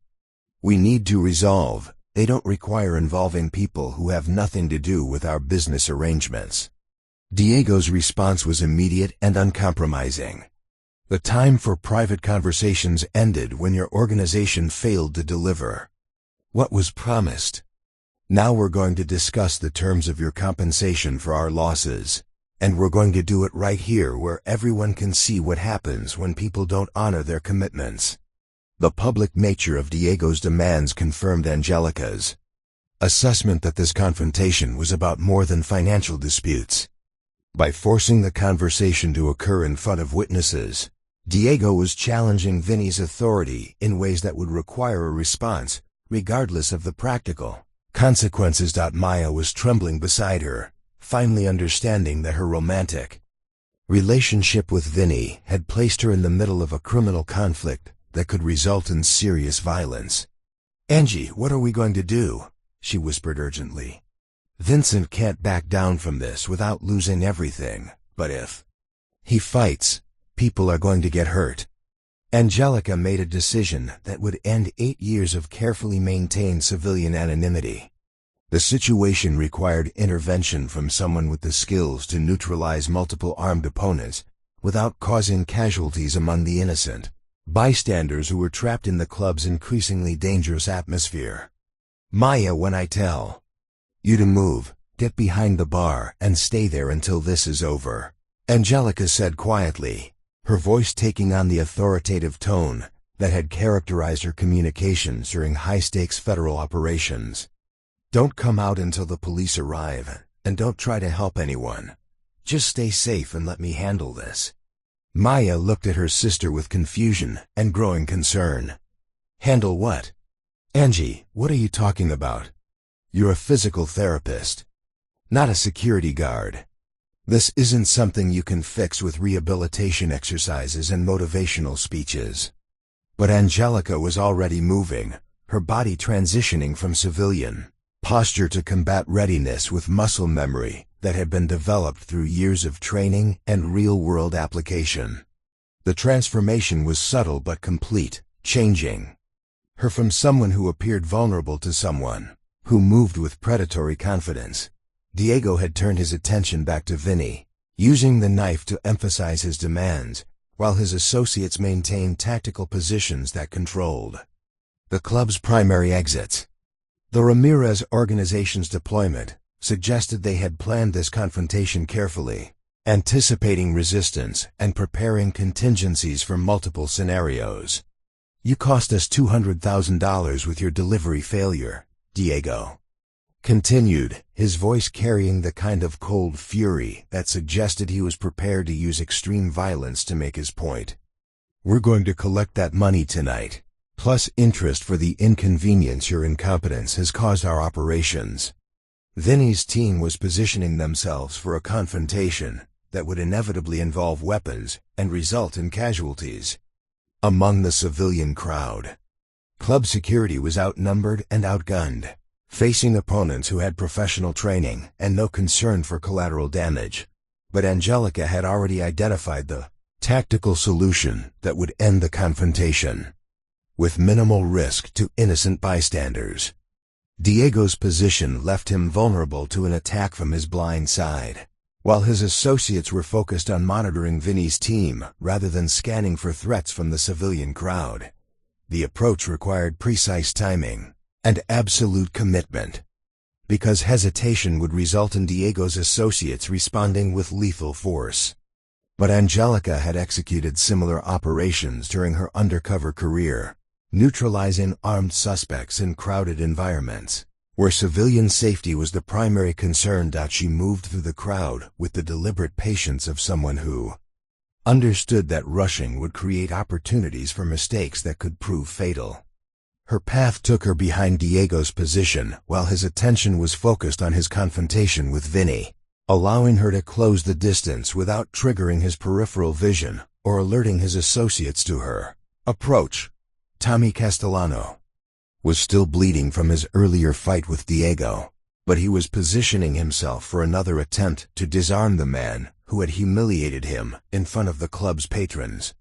we need to resolve, they don't require involving people who have nothing to do with our business arrangements." Diego's response was immediate and uncompromising. The time for private conversations ended when your organization failed to deliver what was promised. Now we're going to discuss the terms of your compensation for our losses, and we're going to do it right here where everyone can see what happens when people don't honor their commitments. The public nature of Diego's demands confirmed Angelica's assessment that this confrontation was about more than financial disputes. By forcing the conversation to occur in front of witnesses, Diego was challenging Vinny's authority in ways that would require a response, regardless of the practical consequences. Maya was trembling beside her, finally understanding that her romantic relationship with Vinny had placed her in the middle of a criminal conflict that could result in serious violence. "Angie, what are we going to do?" she whispered urgently. "Vincent can't back down from this without losing everything, but if he fights, people are going to get hurt." Angelica made a decision that would end 8 years of carefully maintained civilian anonymity. The situation required intervention from someone with the skills to neutralize multiple armed opponents without causing casualties among the innocent bystanders who were trapped in the club's increasingly dangerous atmosphere. "Maya, when I tell you to move, get behind the bar and stay there until this is over," Angelica said quietly, her voice taking on the authoritative tone that had characterized her communications during high-stakes federal operations. "Don't come out until the police arrive, and don't try to help anyone. Just stay safe and let me handle this." Maya looked at her sister with confusion and growing concern. "Handle what? Angie, what are you talking about? You're a physical therapist, not a security guard. This isn't something you can fix with rehabilitation exercises and motivational speeches. But Angelica was already moving, her body transitioning from civilian posture to combat readiness with muscle memory that had been developed through years of training and real-world application. The transformation was subtle but complete, changing her from someone who appeared vulnerable to someone who moved with predatory confidence. Diego had turned his attention back to Vinny, using the knife to emphasize his demands, while his associates maintained tactical positions that controlled the club's primary exits. The Ramirez organization's deployment suggested they had planned this confrontation carefully, anticipating resistance and preparing contingencies for multiple scenarios. You cost us $200,000 with your delivery failure, Diego continued, his voice carrying the kind of cold fury that suggested he was prepared to use extreme violence to make his point. We're going to collect that money tonight, plus interest for the inconvenience your incompetence has caused our operations. Vinny's team was positioning themselves for a confrontation that would inevitably involve weapons and result in casualties. Among the civilian crowd, club security was outnumbered and outgunned, facing opponents who had professional training and no concern for collateral damage. But Angelica had already identified the tactical solution that would end the confrontation with minimal risk to innocent bystanders. Diego's position left him vulnerable to an attack from his blind side, while his associates were focused on monitoring Vinny's team rather than scanning for threats from the civilian crowd. The approach required precise timing and absolute commitment, because hesitation would result in Diego's associates responding with lethal force. But Angelica had executed similar operations during her undercover career, neutralizing armed suspects in crowded environments, where civilian safety was the primary concern. She moved through the crowd with the deliberate patience of someone who understood that rushing would create opportunities for mistakes that could prove fatal. Her path took her behind Diego's position while his attention was focused on his confrontation with Vinny, allowing her to close the distance without triggering his peripheral vision or alerting his associates to her approach. Tommy Castellano was still bleeding from his earlier fight with Diego, but he was positioning himself for another attempt to disarm the man who had humiliated him in front of the club's patrons.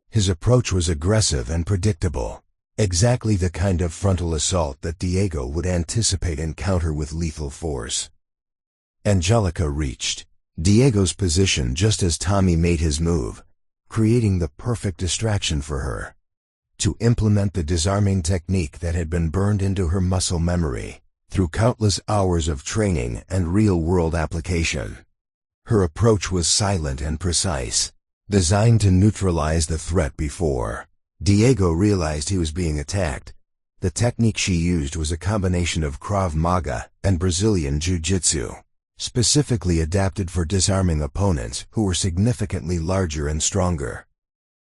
His approach was aggressive and predictable, exactly the kind of frontal assault that Diego would anticipate encounter with lethal force. Angelica reached Diego's position just as Tommy made his move, creating the perfect distraction for her to implement the disarming technique that had been burned into her muscle memory through countless hours of training and real-world application. Her approach was silent and precise, designed to neutralize the threat before Diego realized he was being attacked. The technique she used was a combination of Krav Maga and Brazilian Jiu-Jitsu, specifically adapted for disarming opponents who were significantly larger and stronger.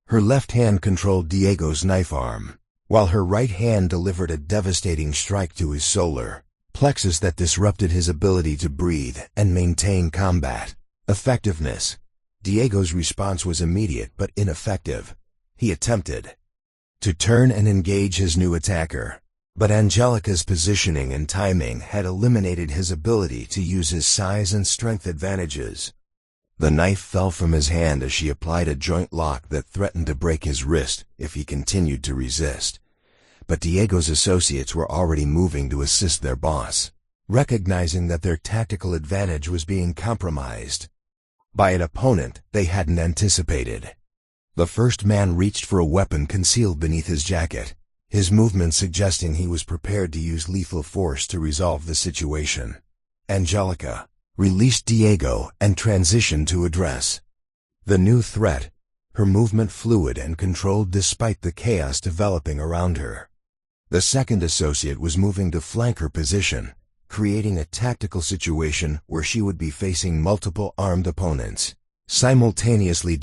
Her left hand controlled Diego's knife arm, while her right hand delivered a devastating strike to his solar plexus that disrupted his ability to breathe and maintain combat effectiveness. Diego's response was immediate but ineffective. He attempted to turn and engage his new attacker, but Angelica's positioning and timing had eliminated his ability to use his size and strength advantages. The knife fell from his hand as she applied a joint lock that threatened to break his wrist if he continued to resist. But Diego's associates were already moving to assist their boss, recognizing that their tactical advantage was being compromised by an opponent they hadn't anticipated. The first man reached for a weapon concealed beneath his jacket, his movement suggesting he was prepared to use lethal force to resolve the situation. Angelica released Diego and transitioned to address the new threat, her movement fluid and controlled despite the chaos developing around her. The second associate was moving to flank her position, creating a tactical situation where she would be facing multiple armed opponents simultaneously.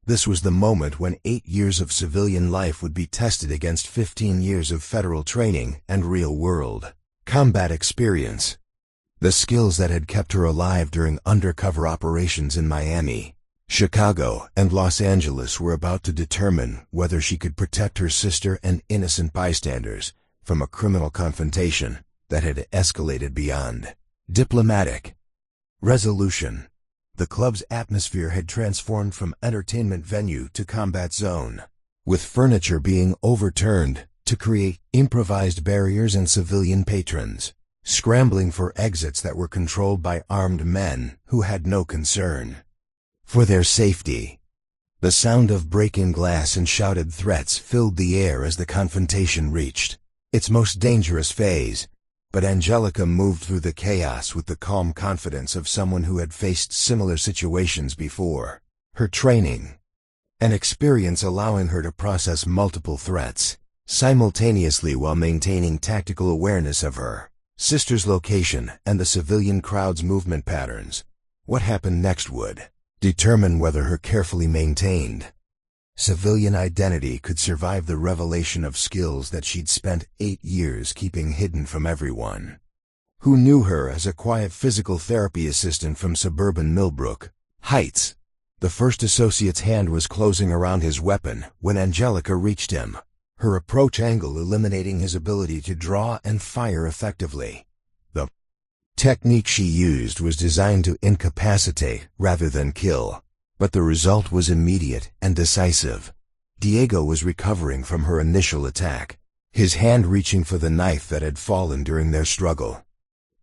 This was the moment when 8 years of civilian life would be tested against 15 years of federal training and real-world Combat experience. The skills that had kept her alive during undercover operations in Miami, Chicago, and Los Angeles were about to determine whether she could protect her sister and innocent bystanders from a criminal confrontation that had escalated beyond diplomatic resolution. The club's atmosphere had transformed from entertainment venue to combat zone, with furniture being overturned to create improvised barriers and civilian patrons scrambling for exits that were controlled by armed men who had no concern for their safety. The sound of breaking glass and shouted threats filled the air as the confrontation reached its most dangerous phase, but Angelica moved through the chaos with the calm confidence of someone who had faced similar situations before. Her training and experience allowing her to process multiple threats simultaneously while maintaining tactical awareness of her sister's location and the civilian crowd's movement patterns. What happened next would determine whether her carefully maintained civilian identity could survive the revelation of skills that she'd spent 8 years keeping hidden from everyone who knew her as a quiet physical therapy assistant from suburban Millbrook Heights. The first associate's hand was closing around his weapon when Angelica reached him, her approach angle eliminating his ability to draw and fire effectively. The technique she used was designed to incapacitate rather than kill, but the result was immediate and decisive. Diego was recovering from her initial attack, his hand reaching for the knife that had fallen during their struggle.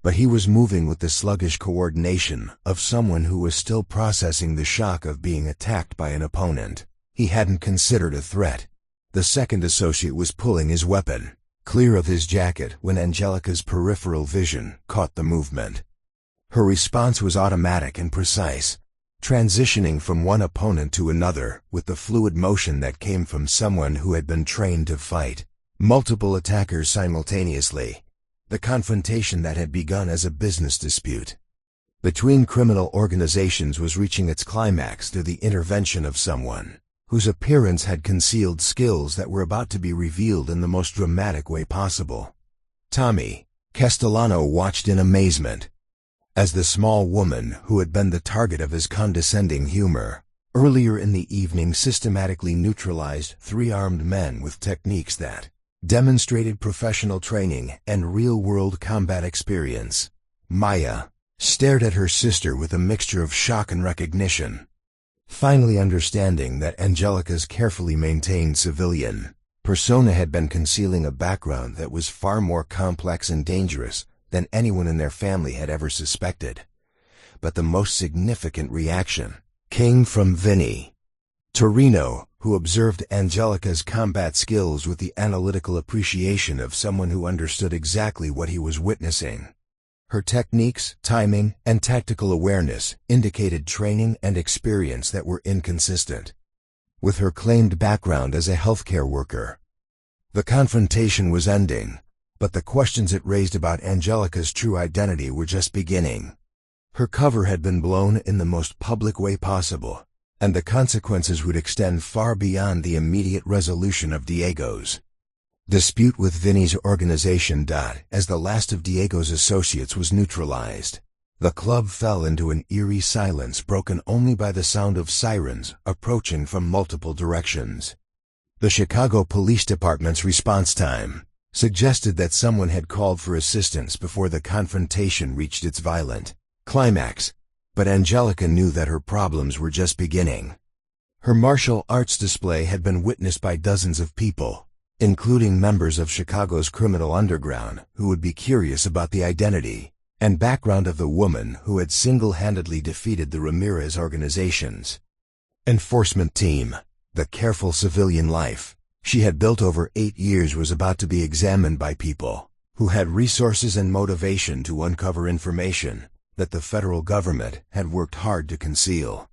But he was moving with the sluggish coordination of someone who was still processing the shock of being attacked by an opponent he hadn't considered a threat. The second associate was pulling his weapon clear of his jacket when Angelica's peripheral vision caught the movement. Her response was automatic and precise, transitioning from one opponent to another with the fluid motion that came from someone who had been trained to fight multiple attackers simultaneously. The confrontation that had begun as a business dispute between criminal organizations was reaching its climax through the intervention of someone whose appearance had concealed skills that were about to be revealed in the most dramatic way possible. Tommy Castellano watched in amazement as the small woman who had been the target of his condescending humor earlier in the evening systematically neutralized 3 armed men with techniques that demonstrated professional training and real-world combat experience. Maya stared at her sister with a mixture of shock and recognition, finally understanding that Angelica's carefully maintained civilian persona had been concealing a background that was far more complex and dangerous than anyone in their family had ever suspected. But the most significant reaction came from Vinny Torino, who observed Angelica's combat skills with the analytical appreciation of someone who understood exactly what he was witnessing. Her techniques, timing, and tactical awareness indicated training and experience that were inconsistent with her claimed background as a healthcare worker. The confrontation was ending, but the questions it raised about Angelica's true identity were just beginning. Her cover had been blown in the most public way possible, and the consequences would extend far beyond the immediate resolution of Diego's dispute with Vinny's organization. As the last of Diego's associates was neutralized, the club fell into an eerie silence broken only by the sound of sirens approaching from multiple directions. The Chicago Police Department's response time suggested that someone had called for assistance before the confrontation reached its violent climax, but Angelica knew that her problems were just beginning. Her martial arts display had been witnessed by dozens of people, including members of Chicago's criminal underground who would be curious about the identity and background of the woman who had single-handedly defeated the Ramirez organization's enforcement team. The careful civilian life she had built over 8 years was about to be examined by people who had resources and motivation to uncover information that the federal government had worked hard to conceal.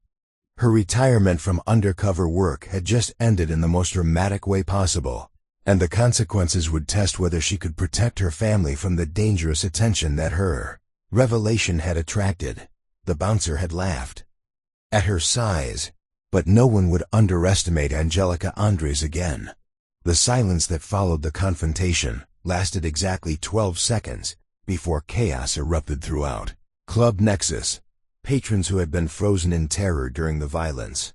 Her retirement from undercover work had just ended in the most dramatic way possible, and the consequences would test whether she could protect her family from the dangerous attention that her revelation had attracted. The bouncer had laughed at her size, but no one would underestimate Angelica Andres again. The silence that followed the confrontation lasted exactly 12 seconds, before chaos erupted throughout. Club Nexus. Patrons who had been frozen in terror during the violence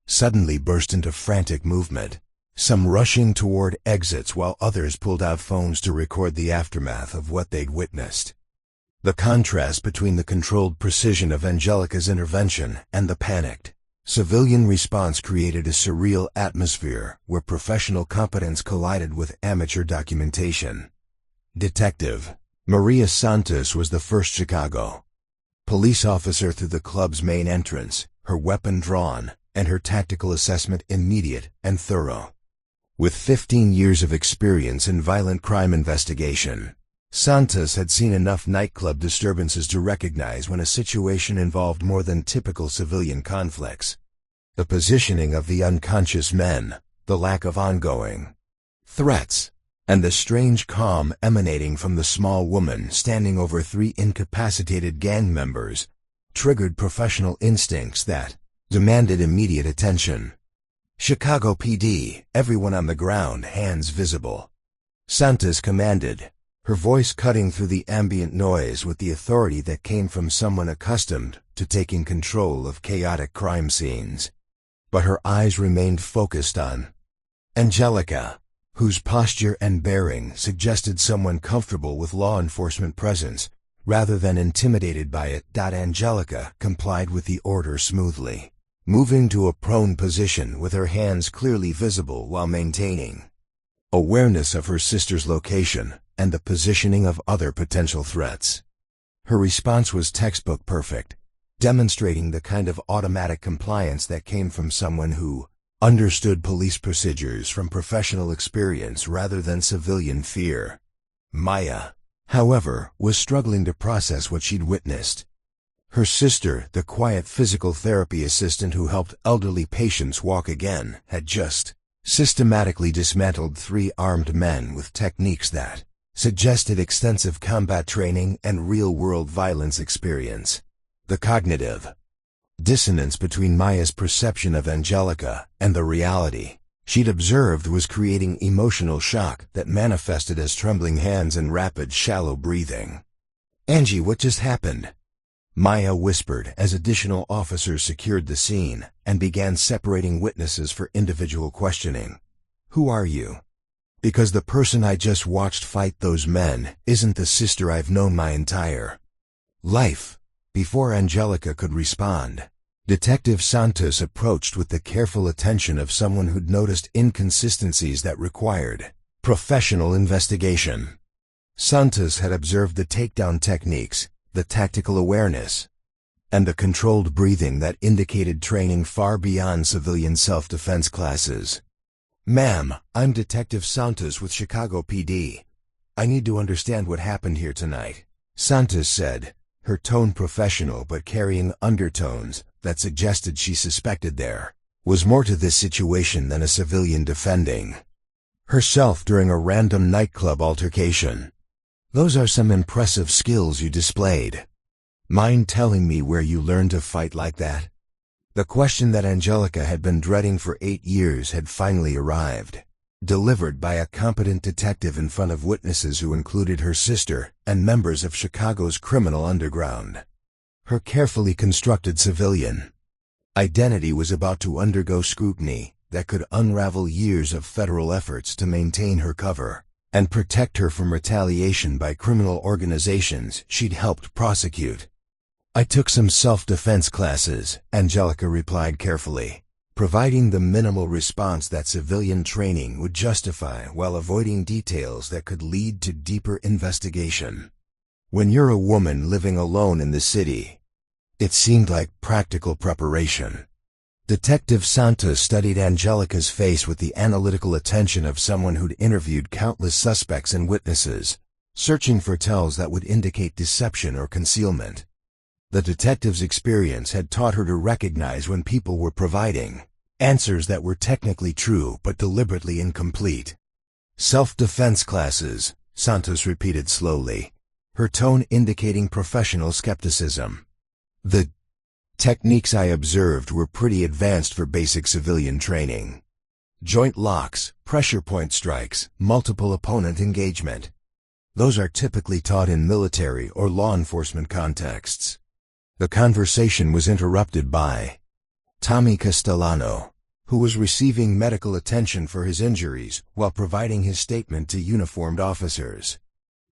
suddenly burst into frantic movement, some rushing toward exits while others pulled out phones to record the aftermath of what they'd witnessed. The contrast between the controlled precision of Angelica's intervention and the panicked civilian response created a surreal atmosphere where professional competence collided with amateur documentation. Detective Maria Santos was the first Chicago police officer through the club's main entrance, her weapon drawn, and her tactical assessment immediate and thorough. With 15 years of experience in violent crime investigation, Santos had seen enough nightclub disturbances to recognize when a situation involved more than typical civilian conflicts. The positioning of the unconscious men, the lack of ongoing threats, and the strange calm emanating from the small woman standing over 3 incapacitated gang members triggered professional instincts that demanded immediate attention. Chicago PD, everyone on the ground, hands visible. Santos commanded, her voice cutting through the ambient noise with the authority that came from someone accustomed to taking control of chaotic crime scenes. But her eyes remained focused on Angelica, whose posture and bearing suggested someone comfortable with law enforcement presence, rather than intimidated by it. Angelica complied with the order smoothly, moving to a prone position with her hands clearly visible while maintaining awareness of her sister's location and the positioning of other potential threats. Her response was textbook perfect, demonstrating the kind of automatic compliance that came from someone who understood police procedures from professional experience rather than civilian fear. Maya, however, was struggling to process what she'd witnessed. Her sister, the quiet physical therapy assistant who helped elderly patients walk again, had just systematically dismantled 3 armed men with techniques that suggested extensive combat training and real-world violence experience. The cognitive dissonance between Maya's perception of Angelica and the reality she'd observed was creating emotional shock that manifested as trembling hands and rapid, shallow breathing. "Angie, what just happened?" Maya whispered as additional officers secured the scene and began separating witnesses for individual questioning. "Who are you?" "Because the person I just watched fight those men isn't the sister I've known my entire life." Before Angelica could respond, Detective Santos approached with the careful attention of someone who'd noticed inconsistencies that required professional investigation. Santos had observed the takedown techniques, the tactical awareness, and the controlled breathing that indicated training far beyond civilian self-defense classes. "Ma'am, I'm Detective Santos with Chicago PD. I need to understand what happened here tonight," Santos said, her tone professional but carrying undertones that suggested she suspected there was more to this situation than a civilian defending herself during a random nightclub altercation. "Those are some impressive skills you displayed. Mind telling me where you learned to fight like that?" The question that Angelica had been dreading for 8 years had finally arrived, delivered by a competent detective in front of witnesses who included her sister and members of Chicago's criminal underground. Her carefully constructed civilian identity was about to undergo scrutiny that could unravel years of federal efforts to maintain her cover and protect her from retaliation by criminal organizations she'd helped prosecute. "I took some self-defense classes," Angelica replied carefully, providing the minimal response that civilian training would justify while avoiding details that could lead to deeper investigation. "When you're a woman living alone in the city, it seemed like practical preparation." Detective Santos studied Angelica's face with the analytical attention of someone who'd interviewed countless suspects and witnesses, searching for tells that would indicate deception or concealment. The detective's experience had taught her to recognize when people were providing answers that were technically true but deliberately incomplete. "Self-defense classes," Santos repeated slowly, her tone indicating professional skepticism. "The techniques I observed were pretty advanced for basic civilian training. Joint locks, pressure point strikes, multiple opponent engagement. Those are typically taught in military or law enforcement contexts. The conversation was interrupted by Tommy Castellano, who was receiving medical attention for his injuries while providing his statement to uniformed officers.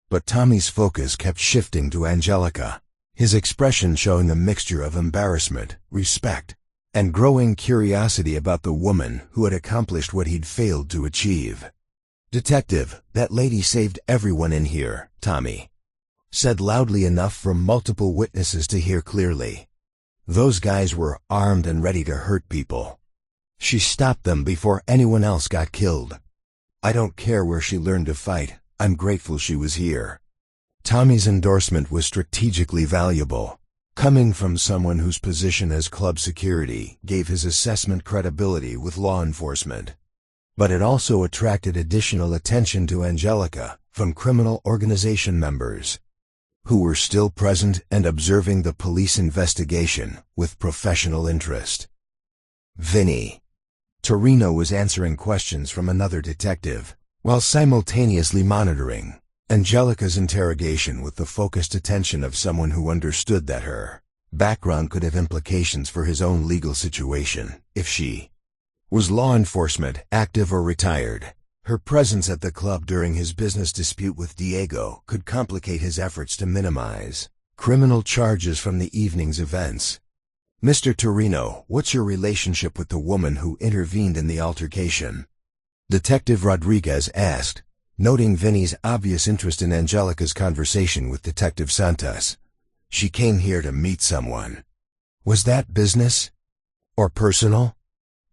But Tommy's focus kept shifting to Angelica, his expression showing a mixture of embarrassment, respect, and growing curiosity about the woman who had accomplished what he'd failed to achieve. "Detective, that lady saved everyone in here," Tommy said loudly enough for multiple witnesses to hear clearly. "Those guys were armed and ready to hurt people. She stopped them before anyone else got killed. I don't care where she learned to fight. I'm grateful she was here." Tommy's endorsement was strategically valuable. Coming from someone whose position as club security gave his assessment credibility with law enforcement. But it also attracted additional attention to Angelica from criminal organization members, who were still present and observing the police investigation with professional interest. Vinny Torino was answering questions from another detective, while simultaneously monitoring Angelica's interrogation with the focused attention of someone who understood that her background could have implications for his own legal situation if she was law enforcement, active or retired. Her presence at the club during his business dispute with Diego could complicate his efforts to minimize criminal charges from the evening's events. "Mr. Torino, what's your relationship with the woman who intervened in the altercation?" Detective Rodriguez asked, noting Vinny's obvious interest in Angelica's conversation with Detective Santos. "She came here to meet someone." "Was that business? Or personal?"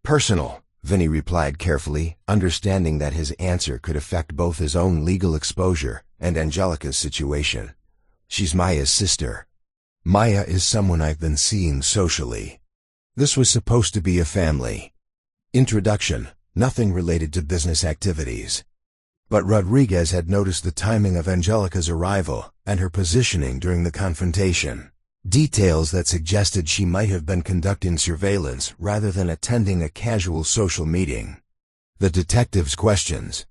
"Personal," Vinny replied carefully, understanding that his answer could affect both his own legal exposure and Angelica's situation. "She's Maya's sister. Maya is someone I've been seeing socially. This was supposed to be a family introduction, nothing related to business activities." But Rodriguez had noticed the timing of Angelica's arrival and her positioning during the confrontation. Details that suggested she might have been conducting surveillance rather than attending a casual social meeting. The detective's questions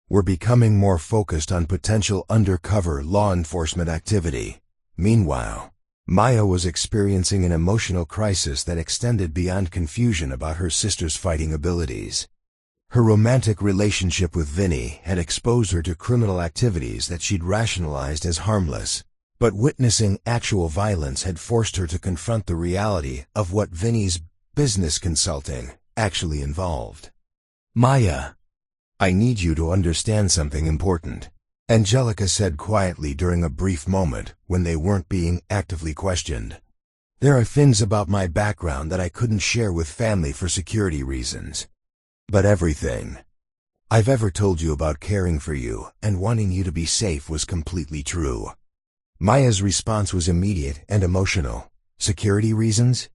were becoming more focused on potential undercover law enforcement activity. Meanwhile, Maya was experiencing an emotional crisis that extended beyond confusion about her sister's fighting abilities. Her romantic relationship with Vinny had exposed her to criminal activities that she'd rationalized as harmless. But witnessing actual violence had forced her to confront the reality of what Vinny's business consulting actually involved. "Maya, I need you to understand something important," Angelica said quietly during a brief moment when they weren't being actively questioned. "There are things about my background that I couldn't share with family for security reasons. But everything I've ever told you about caring for you and wanting you to be safe was completely true." Maya's response was immediate and emotional. "Security reasons?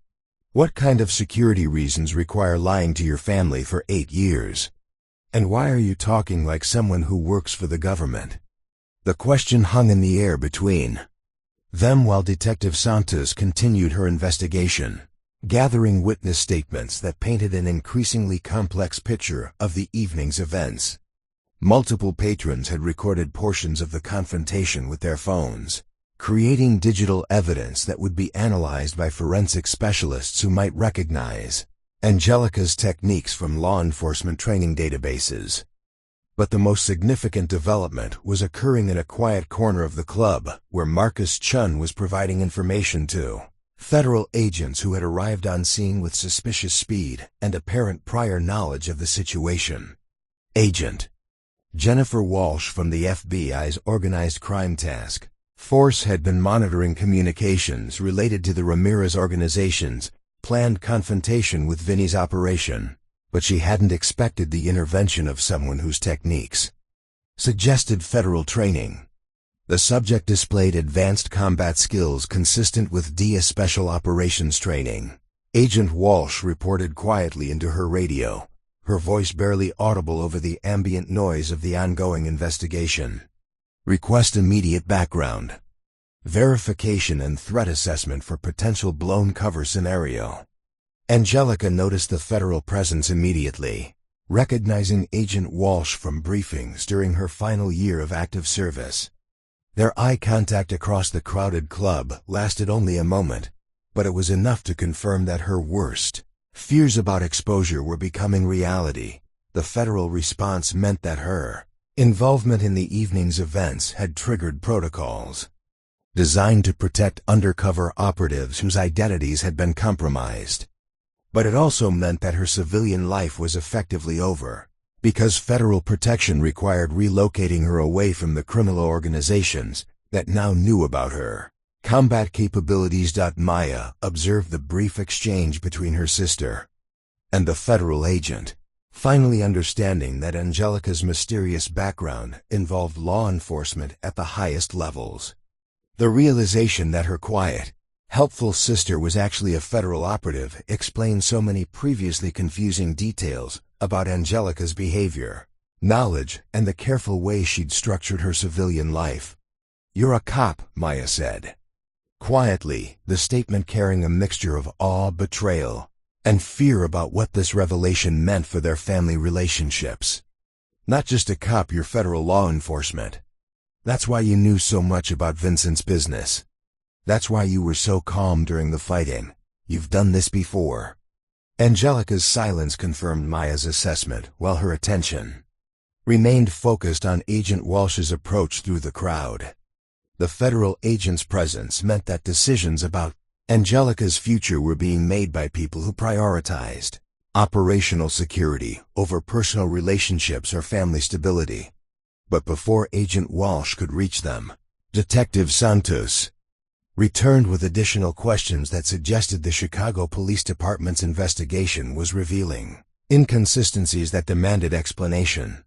What kind of security reasons require lying to your family for 8 years? And why are you talking like someone who works for the government?" The question hung in the air between them while Detective Santos continued her investigation, gathering witness statements that painted an increasingly complex picture of the evening's events. Multiple patrons had recorded portions of the confrontation with their phones, creating digital evidence that would be analyzed by forensic specialists who might recognize Angelica's techniques from law enforcement training databases. But the most significant development was occurring in a quiet corner of the club, where Marcus Chun was providing information to federal agents who had arrived on scene with suspicious speed and apparent prior knowledge of the situation. Agent Jennifer Walsh from the FBI's Organized Crime Task Force had been monitoring communications related to the Ramirez organization's planned confrontation with Vinny's operation, but she hadn't expected the intervention of someone whose techniques suggested federal training. The subject displayed advanced combat skills consistent with DIA Special Operations training. Agent Walsh reported quietly into her radio, her voice barely audible over the ambient noise of the ongoing investigation. Request immediate background verification and threat assessment for potential blown cover scenario. Angelica noticed the federal presence immediately, recognizing Agent Walsh from briefings during her final year of active service. Their eye contact across the crowded club lasted only a moment, but it was enough to confirm that her worst fears about exposure were becoming reality. The federal response meant that her involvement in the evening's events had triggered protocols designed to protect undercover operatives whose identities had been compromised. But it also meant that her civilian life was effectively over, because federal protection required relocating her away from the criminal organizations that now knew about her combat capabilities. Maya observed the brief exchange between her sister and the federal agent, finally understanding that Angelica's mysterious background involved law enforcement at the highest levels. The realization that her quiet, helpful sister was actually a federal operative explained so many previously confusing details about Angelica's behavior, knowledge, and the careful way she'd structured her civilian life. "You're a cop," Maya said quietly, the statement carrying a mixture of awe, betrayal, and fear about what this revelation meant for their family relationships. "Not just a cop, you're federal law enforcement. That's why you knew so much about Vincent's business. That's why you were so calm during the fighting. You've done this before." Angelica's silence confirmed Maya's assessment, while her attention remained focused on Agent Walsh's approach through the crowd. The federal agent's presence meant that decisions about Angelica's future were being made by people who prioritized operational security over personal relationships or family stability. But before Agent Walsh could reach them, Detective Santos returned with additional questions that suggested the Chicago Police Department's investigation was revealing inconsistencies that demanded explanation.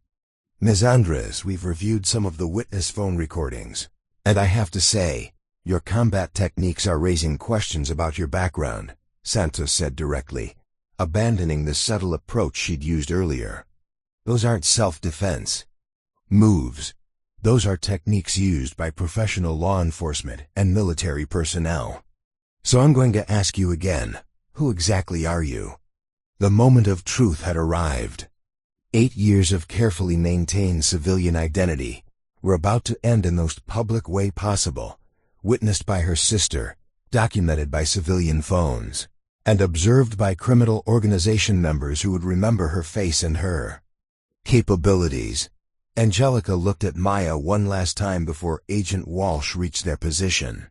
"Ms. Andres, we've reviewed some of the witness phone recordings, and I have to say, your combat techniques are raising questions about your background," Santos said directly, abandoning the subtle approach she'd used earlier. "Those aren't self-defense moves. Those are techniques used by professional law enforcement and military personnel. So I'm going to ask you again, who exactly are you?" The moment of truth had arrived. 8 years of carefully maintained civilian identity were about to end in the most public way possible, witnessed by her sister, documented by civilian phones, and observed by criminal organization members who would remember her face and her capabilities. Angelica looked at Maya one last time before Agent Walsh reached their position,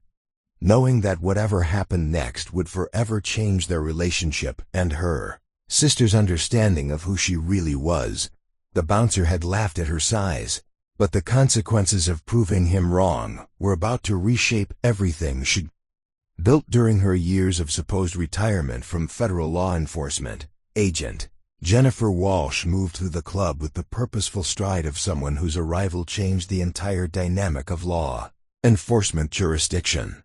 knowing that whatever happened next would forever change their relationship and her sister's understanding of who she really was. The bouncer had laughed at her size, but the consequences of proving him wrong were about to reshape everything she'd built during her years of supposed retirement from federal law enforcement. Agent Jennifer Walsh moved through the club with the purposeful stride of someone whose arrival changed the entire dynamic of law enforcement jurisdiction.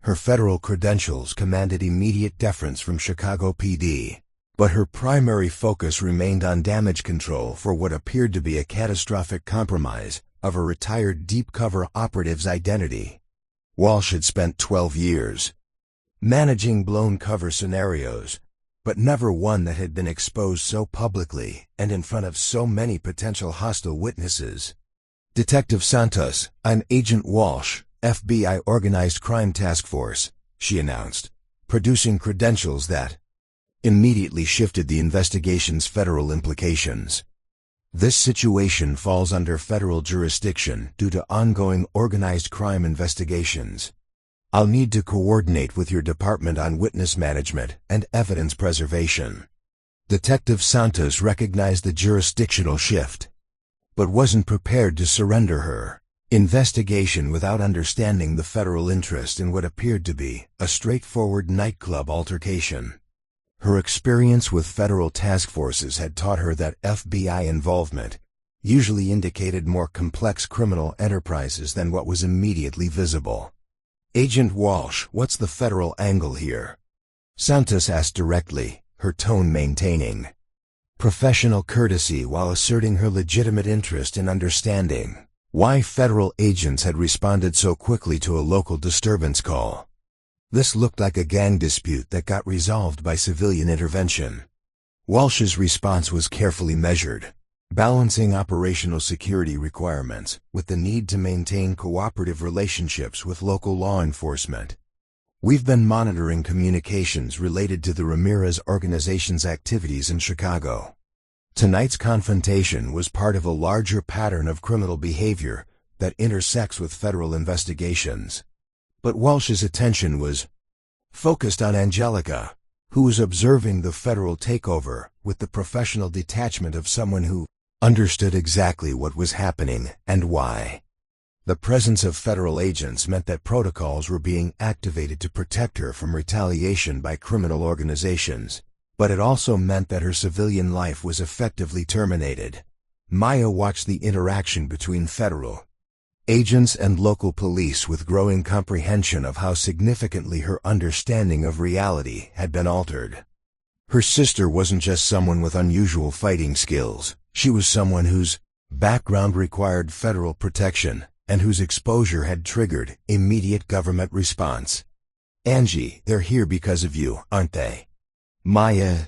Her federal credentials commanded immediate deference from Chicago PD, but her primary focus remained on damage control for what appeared to be a catastrophic compromise of a retired deep-cover operative's identity. Walsh had spent 12 years managing blown cover scenarios, but never one that had been exposed so publicly and in front of so many potential hostile witnesses. "Detective Santos, I'm Agent Walsh, FBI Organized Crime Task Force," she announced, producing credentials that immediately shifted the investigation's federal implications. "This situation falls under federal jurisdiction due to ongoing organized crime investigations. I'll need to coordinate with your department on witness management and evidence preservation." Detective Santos recognized the jurisdictional shift, but wasn't prepared to surrender her investigation without understanding the federal interest in what appeared to be a straightforward nightclub altercation. Her experience with federal task forces had taught her that FBI involvement usually indicated more complex criminal enterprises than what was immediately visible. "Agent Walsh, what's the federal angle here?" Santos asked directly, her tone maintaining professional courtesy while asserting her legitimate interest in understanding why federal agents had responded so quickly to a local disturbance call. This looked like a gang dispute that got resolved by civilian intervention. Walsh's response was carefully measured. balancing operational security requirements with the need to maintain cooperative relationships with local law enforcement. We've been monitoring communications related to the Ramirez organization's activities in Chicago. Tonight's confrontation was part of a larger pattern of criminal behavior that intersects with federal investigations. But Walsh's attention was focused on Angelica, who was observing the federal takeover with the professional detachment of someone who understood exactly what was happening and why. The presence of federal agents meant that protocols were being activated to protect her from retaliation by criminal organizations, but it also meant that her civilian life was effectively terminated. Maya watched the interaction between federal agents and local police with growing comprehension of how significantly her understanding of reality had been altered. Her sister wasn't just someone with unusual fighting skills. She was someone whose background required federal protection and whose exposure had triggered immediate government response. "Angie, they're here because of you, aren't they?" Maya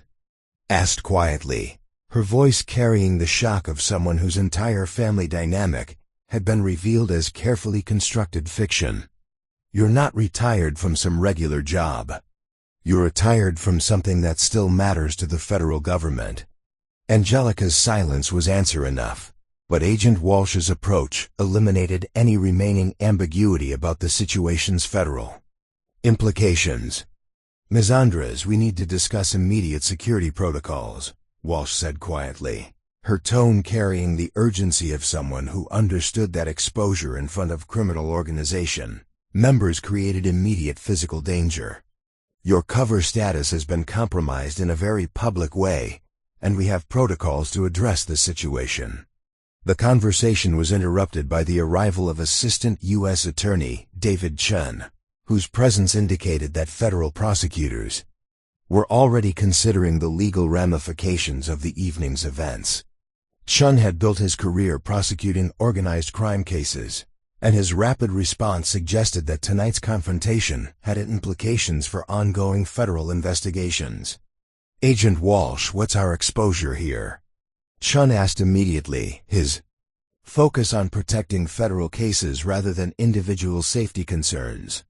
asked quietly, her voice carrying the shock of someone whose entire family dynamic had been revealed as carefully constructed fiction. "You're not retired from some regular job. You're retired from something that still matters to the federal government." Angelica's silence was answer enough, but Agent Walsh's approach eliminated any remaining ambiguity about the situation's federal implications. "Ms. Andres, we need to discuss immediate security protocols," Walsh said quietly, her tone carrying the urgency of someone who understood that exposure in front of criminal organization members created immediate physical danger. "Your cover status has been compromised in a very public way, and we have protocols to address the situation." The conversation was interrupted by the arrival of Assistant U.S. Attorney David Chun, whose presence indicated that federal prosecutors were already considering the legal ramifications of the evening's events. Chun had built his career prosecuting organized crime cases, and his rapid response suggested that tonight's confrontation had implications for ongoing federal investigations. "Agent Walsh, what's our exposure here?" Chun asked immediately, his focus on protecting federal cases rather than individual safety concerns.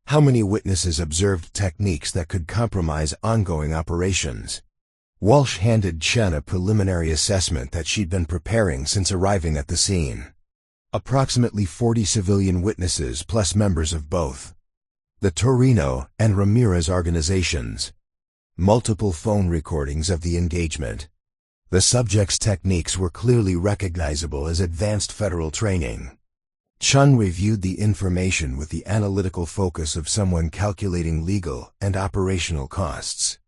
"How many witnesses observed techniques that could compromise ongoing operations?" Walsh handed Chun a preliminary assessment that she'd been preparing since arriving at the scene. "Approximately 40 civilian witnesses plus members of both the Torino and Ramirez organizations. Multiple phone recordings of the engagement. The subject's techniques were clearly recognizable as advanced federal training." Chun reviewed the information with the analytical focus of someone calculating legal and operational costs.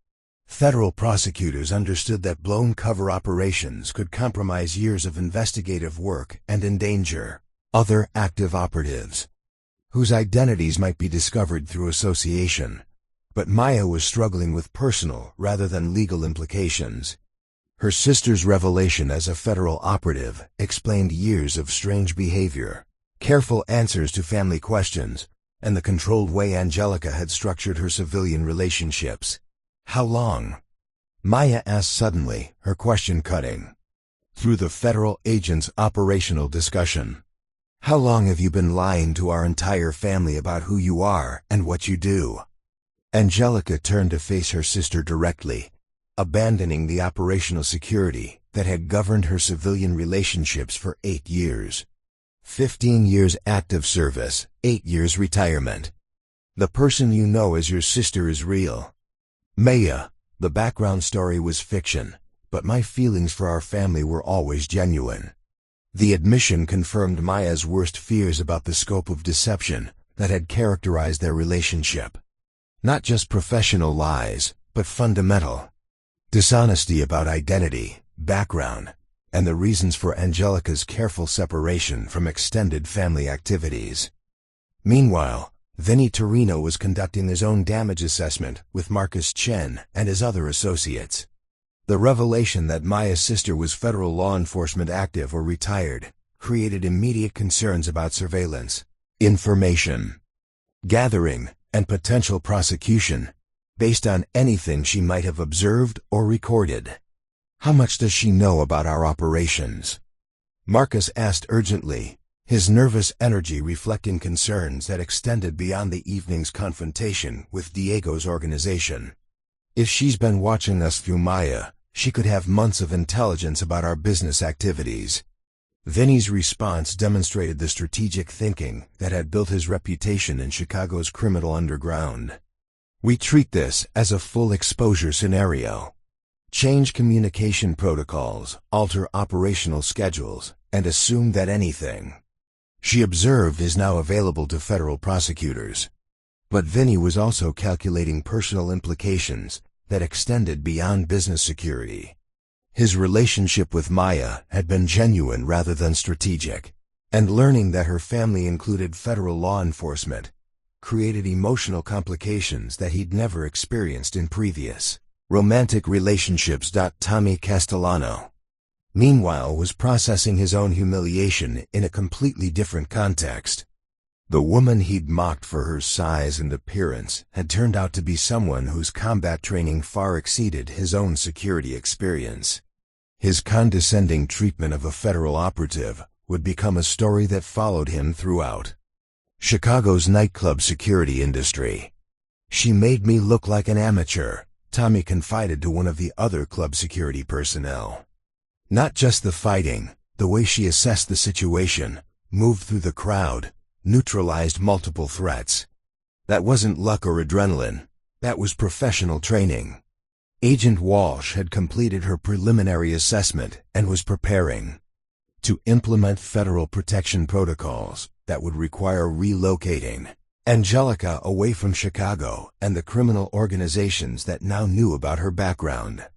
Federal prosecutors understood that blown cover operations could compromise years of investigative work and endanger other active operatives, whose identities might be discovered through association. But Maya was struggling with personal rather than legal implications. Her sister's revelation as a federal operative explained years of strange behavior, careful answers to family questions, and the controlled way Angelica had structured her civilian relationships. "How long?" Maya asked suddenly, her question cutting through the federal agent's operational discussion. "How long have you been lying to our entire family about who you are and what you do?" Angelica turned to face her sister directly, abandoning the operational security that had governed her civilian relationships for 8 years. 15 years active service, 8 years retirement. "The person you know as your sister is real." "Maya, the background story was fiction, but my feelings for our family were always genuine." The admission confirmed Maya's worst fears about the scope of deception that had characterized their relationship. Not just professional lies, but fundamental dishonesty about identity, background, and the reasons for Angelica's careful separation from extended family activities. Meanwhile, Vinny Torino was conducting his own damage assessment with Marcus Chen and his other associates. The revelation that Maya's sister was federal law enforcement active or retired created immediate concerns about surveillance, information gathering, and potential prosecution based on anything she might have observed or recorded. How much does she know about our operations? Marcus asked urgently, his nervous energy reflecting concerns that extended beyond the evening's confrontation with Diego's organization. If she's been watching us through Maya, she could have months of intelligence about our business activities. Vinny's response demonstrated the strategic thinking that had built his reputation in Chicago's criminal underground. We treat this as a full exposure scenario. Change communication protocols, alter operational schedules, and assume that anything she observed is now available to federal prosecutors. But Vinny was also calculating personal implications that extended beyond business security. His relationship with Maya had been genuine rather than strategic, and learning that her family included federal law enforcement created emotional complications that he'd never experienced in previous romantic relationships. Tommy Castellano, meanwhile, was processing his own humiliation in a completely different context. The woman he'd mocked for her size and appearance had turned out to be someone whose combat training far exceeded his own security experience. His condescending treatment of a federal operative would become a story that followed him throughout Chicago's nightclub security industry. She made me look like an amateur, Tommy confided to one of the other club security personnel. Not just the fighting, the way she assessed the situation, moved through the crowd, neutralized multiple threats. That wasn't luck or adrenaline. That was professional training. Agent Walsh had completed her preliminary assessment and was preparing to implement federal protection protocols that would require relocating Angelica away from Chicago and the criminal organizations that now knew about her background.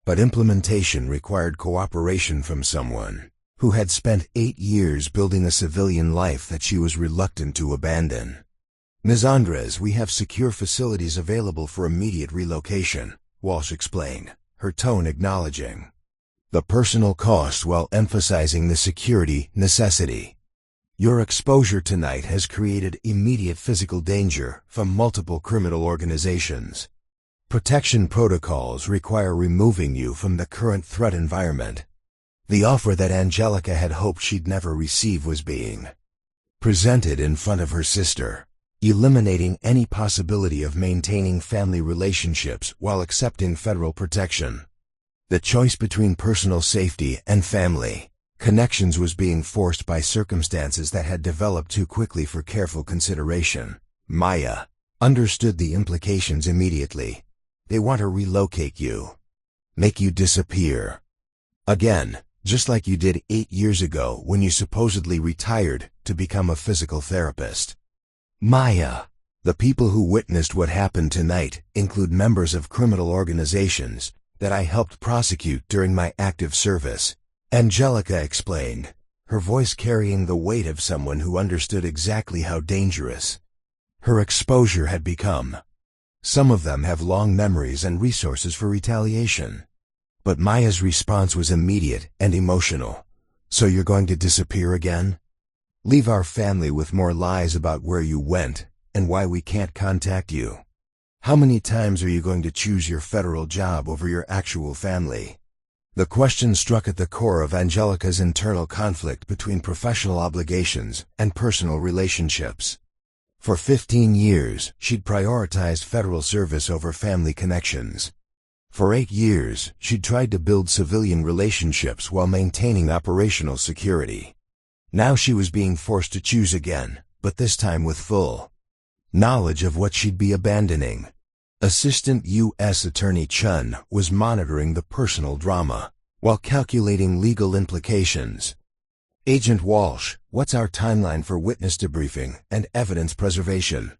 But implementation required cooperation from someone who had spent 8 years building a civilian life that she was reluctant to abandon. Ms. Andres, we have secure facilities available for immediate relocation, Walsh explained, her tone acknowledging the personal cost while emphasizing the security necessity. Your exposure tonight has created immediate physical danger from multiple criminal organizations. Protection protocols require removing you from the current threat environment. The offer that Angelica had hoped she'd never receive was being presented in front of her sister, eliminating any possibility of maintaining family relationships while accepting federal protection. The choice between personal safety and family connections was being forced by circumstances that had developed too quickly for careful consideration. Maya understood the implications immediately. They want to relocate you, make you disappear. Again, just like you did 8 years ago when you supposedly retired to become a physical therapist. Maya, the people who witnessed what happened tonight include members of criminal organizations that I helped prosecute during my active service, Angelica explained, her voice carrying the weight of someone who understood exactly how dangerous her exposure had become. Some of them have long memories and resources for retaliation. But Maya's response was immediate and emotional. So you're going to disappear again? Leave our family with more lies about where you went and why we can't contact you? How many times are you going to choose your federal job over your actual family? The question struck at the core of Angelica's internal conflict between professional obligations and personal relationships. For 15 years, she'd prioritized federal service over family connections. For 8 years, she'd tried to build civilian relationships while maintaining operational security. Now she was being forced to choose again, but this time with full knowledge of what she'd be abandoning. Assistant U.S. Attorney Chun was monitoring the personal drama while calculating legal implications. Agent Walsh, what's our timeline for witness debriefing and evidence preservation?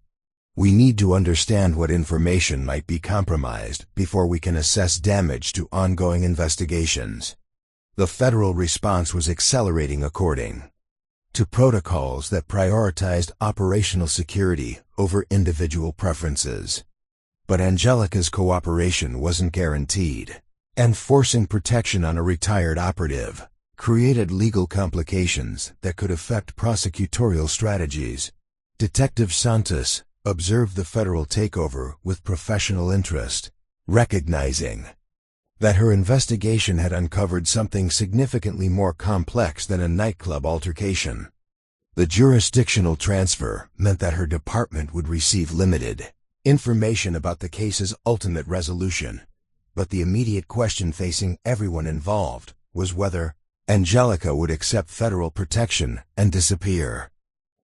We need to understand what information might be compromised before we can assess damage to ongoing investigations. The federal response was accelerating according to protocols that prioritized operational security over individual preferences. But Angelica's cooperation wasn't guaranteed, and forcing protection on a retired operative created legal complications that could affect prosecutorial strategies. Detective Santos observed the federal takeover with professional interest, recognizing that her investigation had uncovered something significantly more complex than a nightclub altercation. The jurisdictional transfer meant that her department would receive limited information about the case's ultimate resolution, but the immediate question facing everyone involved was whether Angelica would accept federal protection and disappear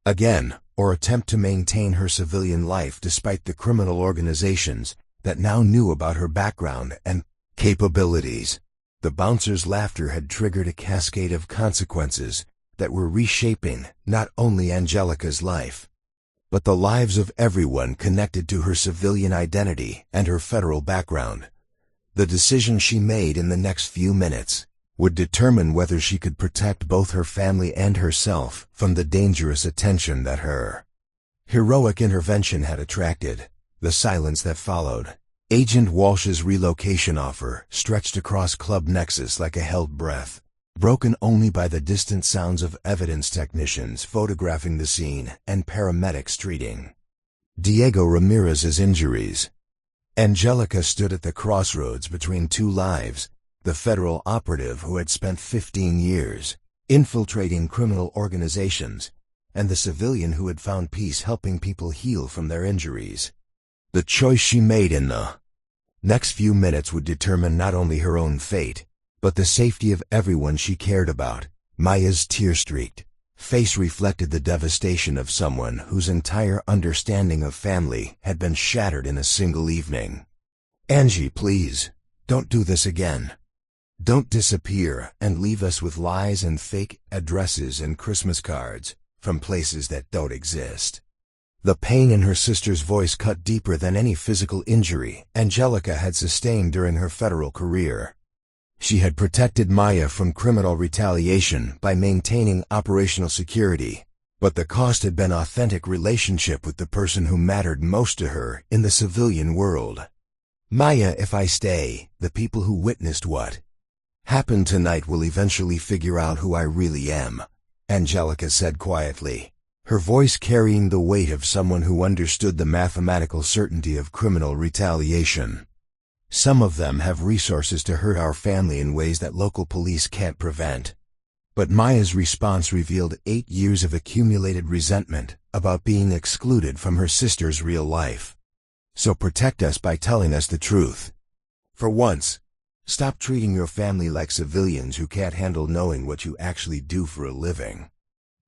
again, or attempt to maintain her civilian life despite the criminal organizations that now knew about her background and capabilities. The bouncer's laughter had triggered a cascade of consequences that were reshaping not only Angelica's life, but the lives of everyone connected to her civilian identity and her federal background. The decision she made in the next few minutes would determine whether she could protect both her family and herself from the dangerous attention that her heroic intervention had attracted. The silence that followed Agent Walsh's relocation offer stretched across Club Nexus like a held breath, broken only by the distant sounds of evidence technicians photographing the scene and paramedics treating Diego Ramirez's injuries. Angelica stood at the crossroads between two lives, the federal operative who had spent 15 years infiltrating criminal organizations, and the civilian who had found peace helping people heal from their injuries. The choice she made in the next few minutes would determine not only her own fate, but the safety of everyone she cared about. Maya's tear-streaked face reflected the devastation of someone whose entire understanding of family had been shattered in a single evening. "Angie, please, don't do this again. Don't disappear and leave us with lies and fake addresses and Christmas cards from places that don't exist." The pain in her sister's voice cut deeper than any physical injury Angelica had sustained during her federal career. She had protected Maya from criminal retaliation by maintaining operational security, but the cost had been authentic relationship with the person who mattered most to her in the civilian world. "Maya, if I stay, the people who witnessed what happened tonight will eventually figure out who I really am," Angelica said quietly, her voice carrying the weight of someone who understood the mathematical certainty of criminal retaliation. "Some of them have resources to hurt our family in ways that local police can't prevent." But Maya's response revealed 8 years of accumulated resentment about being excluded from her sister's real life. "So protect us by telling us the truth. For once, stop treating your family like civilians who can't handle knowing what you actually do for a living."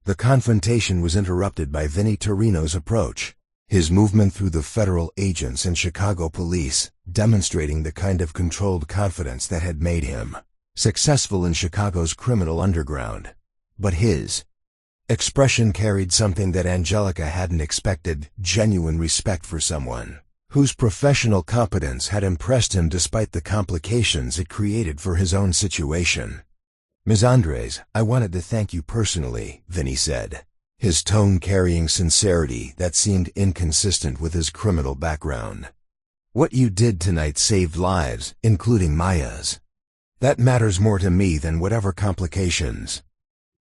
The confrontation was interrupted by Vinny Torino's approach, his movement through the federal agents and Chicago police demonstrating the kind of controlled confidence that had made him successful in Chicago's criminal underground. But his expression carried something that Angelica hadn't expected: genuine respect for someone whose professional competence had impressed him despite the complications it created for his own situation. "Ms. Andres, I wanted to thank you personally," Vinny said, his tone carrying sincerity that seemed inconsistent with his criminal background. "What you did tonight saved lives, including Maya's. That matters more to me than whatever complications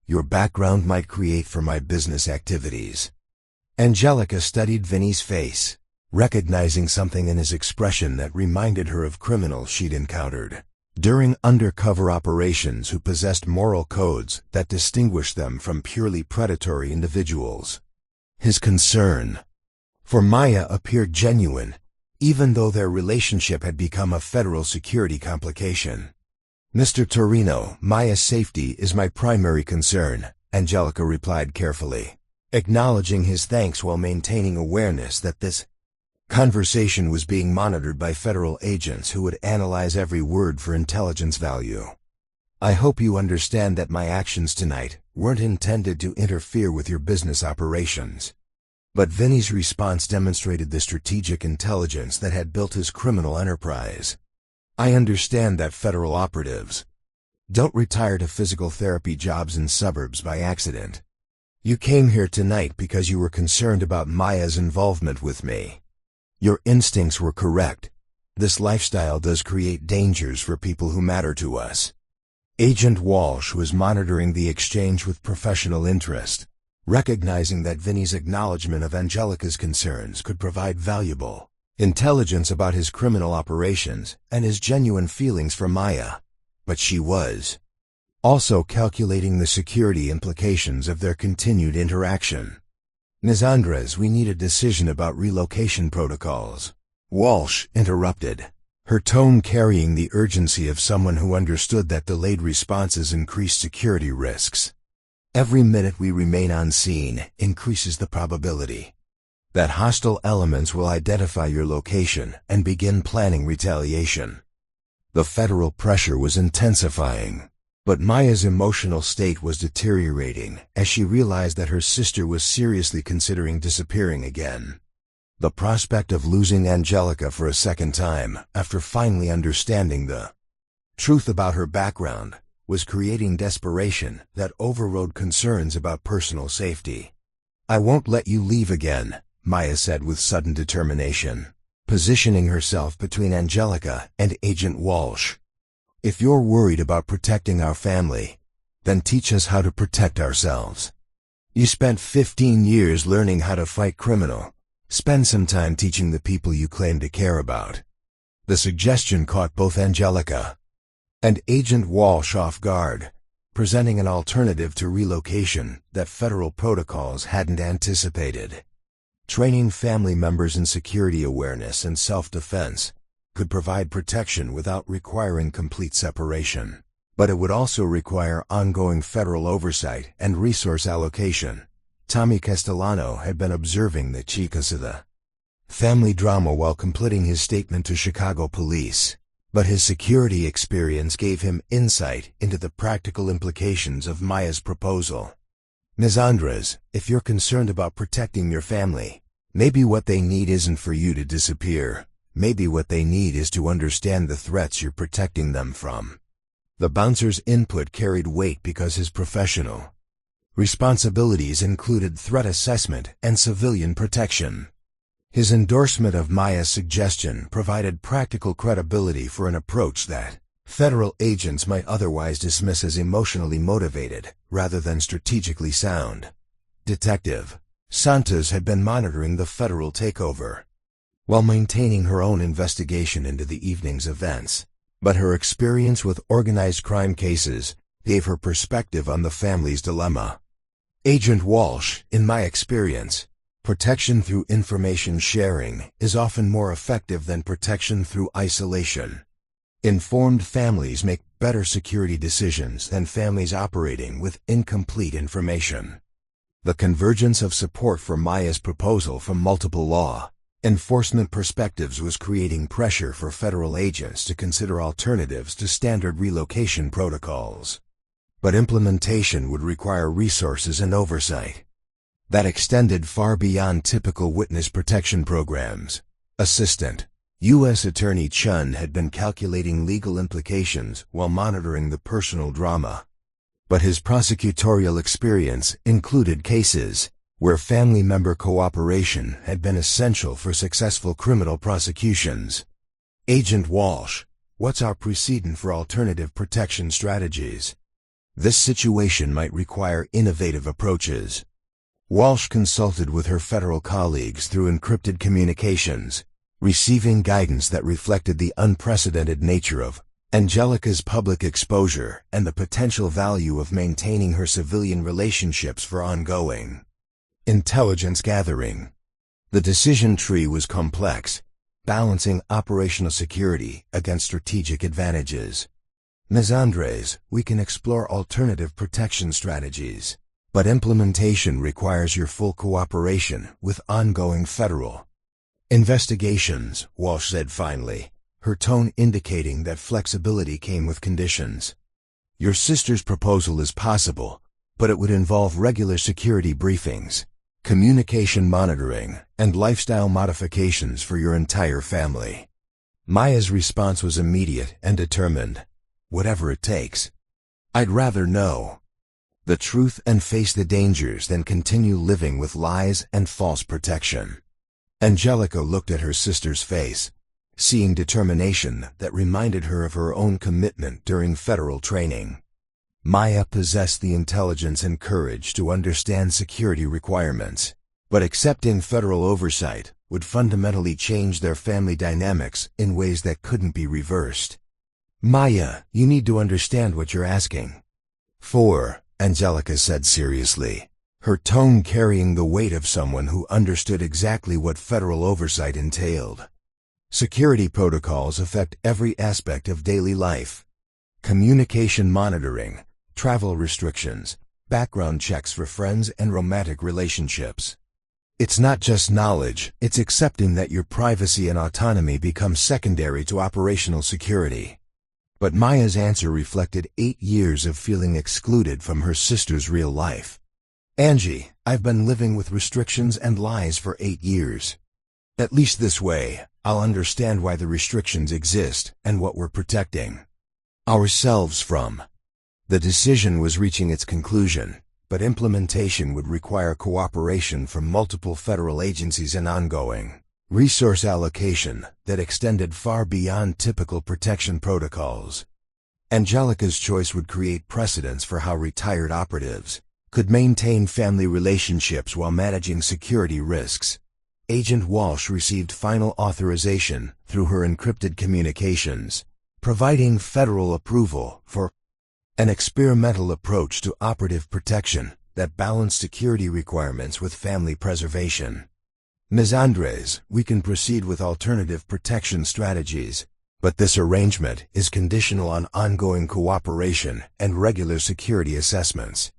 your background might create for my business activities." Angelica studied Vinny's face, recognizing something in his expression that reminded her of criminals she'd encountered during undercover operations who possessed moral codes that distinguished them from purely predatory individuals. His concern for Maya appeared genuine, even though their relationship had become a federal security complication. "Mr. Torino, Maya's safety is my primary concern," Angelica replied carefully, acknowledging his thanks while maintaining awareness that this conversation was being monitored by federal agents who would analyze every word for intelligence value. "I hope you understand that my actions tonight weren't intended to interfere with your business operations." But Vinny's response demonstrated the strategic intelligence that had built his criminal enterprise. "I understand that federal operatives don't retire to physical therapy jobs in suburbs by accident. You came here tonight because you were concerned about Maya's involvement with me. Your instincts were correct. This lifestyle does create dangers for people who matter to us." Agent Walsh was monitoring the exchange with professional interest, recognizing that Vinny's acknowledgement of Angelica's concerns could provide valuable intelligence about his criminal operations, and his genuine feelings for Maya. But she was also calculating the security implications of their continued interaction. "Ms. Andres, we need a decision about relocation protocols," Walsh interrupted, her tone carrying the urgency of someone who understood that delayed responses increase security risks. "Every minute we remain on scene increases the probability that hostile elements will identify your location and begin planning retaliation." The federal pressure was intensifying, but Maya's emotional state was deteriorating as she realized that her sister was seriously considering disappearing again. The prospect of losing Angelica for a second time, after finally understanding the truth about her background, was creating desperation that overrode concerns about personal safety. "I won't let you leave again," Maya said with sudden determination, positioning herself between Angelica and Agent Walsh. "If you're worried about protecting our family, then teach us how to protect ourselves. You spent 15 years learning how to fight criminal. Spend some time teaching the people you claim to care about." The suggestion caught both Angelica and Agent Walsh off guard, presenting an alternative to relocation that federal protocols hadn't anticipated. Training family members in security awareness and self-defense could provide protection without requiring complete separation, but it would also require ongoing federal oversight and resource allocation. Tommy Castellano had been observing the chicas of the family drama while completing his statement to Chicago police, but his security experience gave him insight into the practical implications of Maya's proposal. "Ms. Andres, if you're concerned about protecting your family, maybe what they need isn't for you to disappear. Maybe what they need is to understand the threats you're protecting them from." The bouncer's input carried weight because his professional responsibilities included threat assessment and civilian protection. His endorsement of Maya's suggestion provided practical credibility for an approach that federal agents might otherwise dismiss as emotionally motivated rather than strategically sound. Detective Santos had been monitoring the federal takeover while maintaining her own investigation into the evening's events, but her experience with organized crime cases gave her perspective on the family's dilemma. "Agent Walsh, in my experience, protection through information sharing is often more effective than protection through isolation. Informed families make better security decisions than families operating with incomplete information." The convergence of support for Maya's proposal from multiple law enforcement perspectives was creating pressure for federal agents to consider alternatives to standard relocation protocols. But implementation would require resources and oversight that extended far beyond typical witness protection programs. Assistant U.S. Attorney Chun had been calculating legal implications while monitoring the personal drama, but his prosecutorial experience included cases where family member cooperation had been essential for successful criminal prosecutions. "Agent Walsh, what's our precedent for alternative protection strategies? This situation might require innovative approaches." Walsh consulted with her federal colleagues through encrypted communications, receiving guidance that reflected the unprecedented nature of Angelica's public exposure and the potential value of maintaining her civilian relationships for ongoing intelligence gathering. The decision tree was complex, balancing operational security against strategic advantages. "Ms. Andres, we can explore alternative protection strategies, but implementation requires your full cooperation with ongoing federal investigations," Walsh said finally, her tone indicating that flexibility came with conditions. "Your sister's proposal is possible, but it would involve regular security briefings, communication monitoring, and lifestyle modifications for your entire family." Maya's response was immediate and determined. "Whatever it takes. I'd rather know the truth and face the dangers than continue living with lies and false protection." Angelica looked at her sister's face, seeing determination that reminded her of her own commitment during federal training. Maya possessed the intelligence and courage to understand security requirements, but accepting federal oversight would fundamentally change their family dynamics in ways that couldn't be reversed. Maya, you need to understand what you're asking. 4, Angelica said seriously, her tone carrying the weight of someone who understood exactly what federal oversight entailed. Security protocols affect every aspect of daily life. Communication monitoring, travel restrictions, background checks for friends and romantic relationships. It's not just knowledge, it's accepting that your privacy and autonomy become secondary to operational security. But Maya's answer reflected 8 years of feeling excluded from her sister's real life. Angie, I've been living with restrictions and lies for 8 years. At least this way, I'll understand why the restrictions exist and what we're protecting ourselves from. The decision was reaching its conclusion, but implementation would require cooperation from multiple federal agencies and ongoing resource allocation that extended far beyond typical protection protocols. Angelica's choice would create precedents for how retired operatives could maintain family relationships while managing security risks. Agent Walsh received final authorization through her encrypted communications, providing federal approval for an experimental approach to operative protection that balanced security requirements with family preservation. Ms. Andres, we can proceed with alternative protection strategies, but this arrangement is conditional on ongoing cooperation and regular security assessments.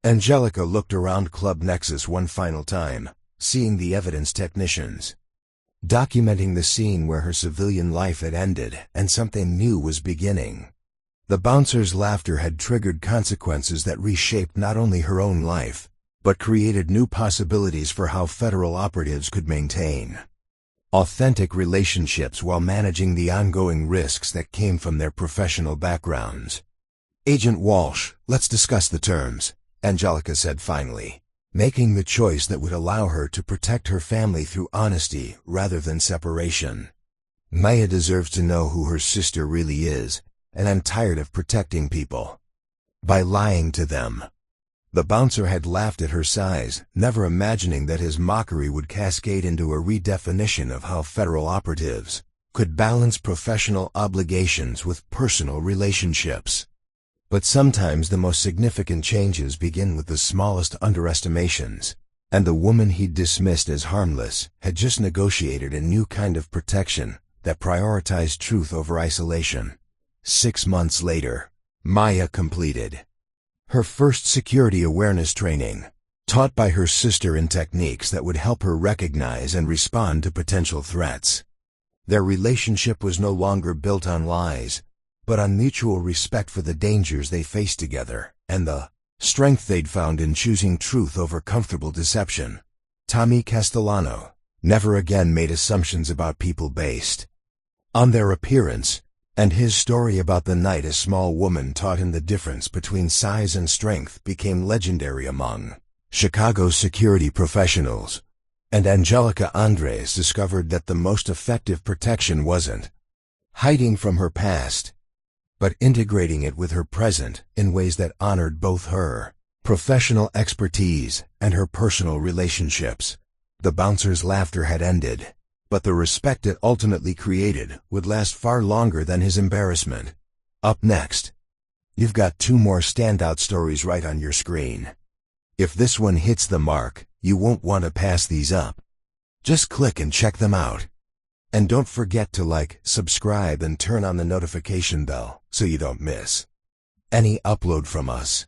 Angelica looked around Club Nexus one final time, seeing the evidence technicians documenting the scene where her civilian life had ended and something new was beginning. The bouncer's laughter had triggered consequences that reshaped not only her own life, but created new possibilities for how federal operatives could maintain authentic relationships while managing the ongoing risks that came from their professional backgrounds. Agent Walsh, let's discuss the terms, Angelica said finally, making the choice that would allow her to protect her family through honesty rather than separation. Maya deserves to know who her sister really is, and I'm tired of protecting people by lying to them. The bouncer had laughed at her sighs, never imagining that his mockery would cascade into a redefinition of how federal operatives could balance professional obligations with personal relationships. But sometimes the most significant changes begin with the smallest underestimations, and the woman he'd dismissed as harmless had just negotiated a new kind of protection that prioritized truth over isolation. 6 months later, Maya completed her first security awareness training, taught by her sister in techniques that would help her recognize and respond to potential threats. Their relationship was no longer built on lies, but on mutual respect for the dangers they faced together, and the strength they'd found in choosing truth over comfortable deception. Tommy Castellano never again made assumptions about people based on their appearance, and his story about the night a small woman taught him the difference between size and strength became legendary among Chicago's security professionals. And Angelica Andres discovered that the most effective protection wasn't hiding from her past, but integrating it with her present in ways that honored both her professional expertise and her personal relationships. The bouncer's laughter had ended, but the respect it ultimately created would last far longer than his embarrassment. Up next, you've got 2 more standout stories right on your screen. If this one hits the mark, you won't want to pass these up. Just click and check them out. And don't forget to like, subscribe, and turn on the notification bell so you don't miss any upload from us.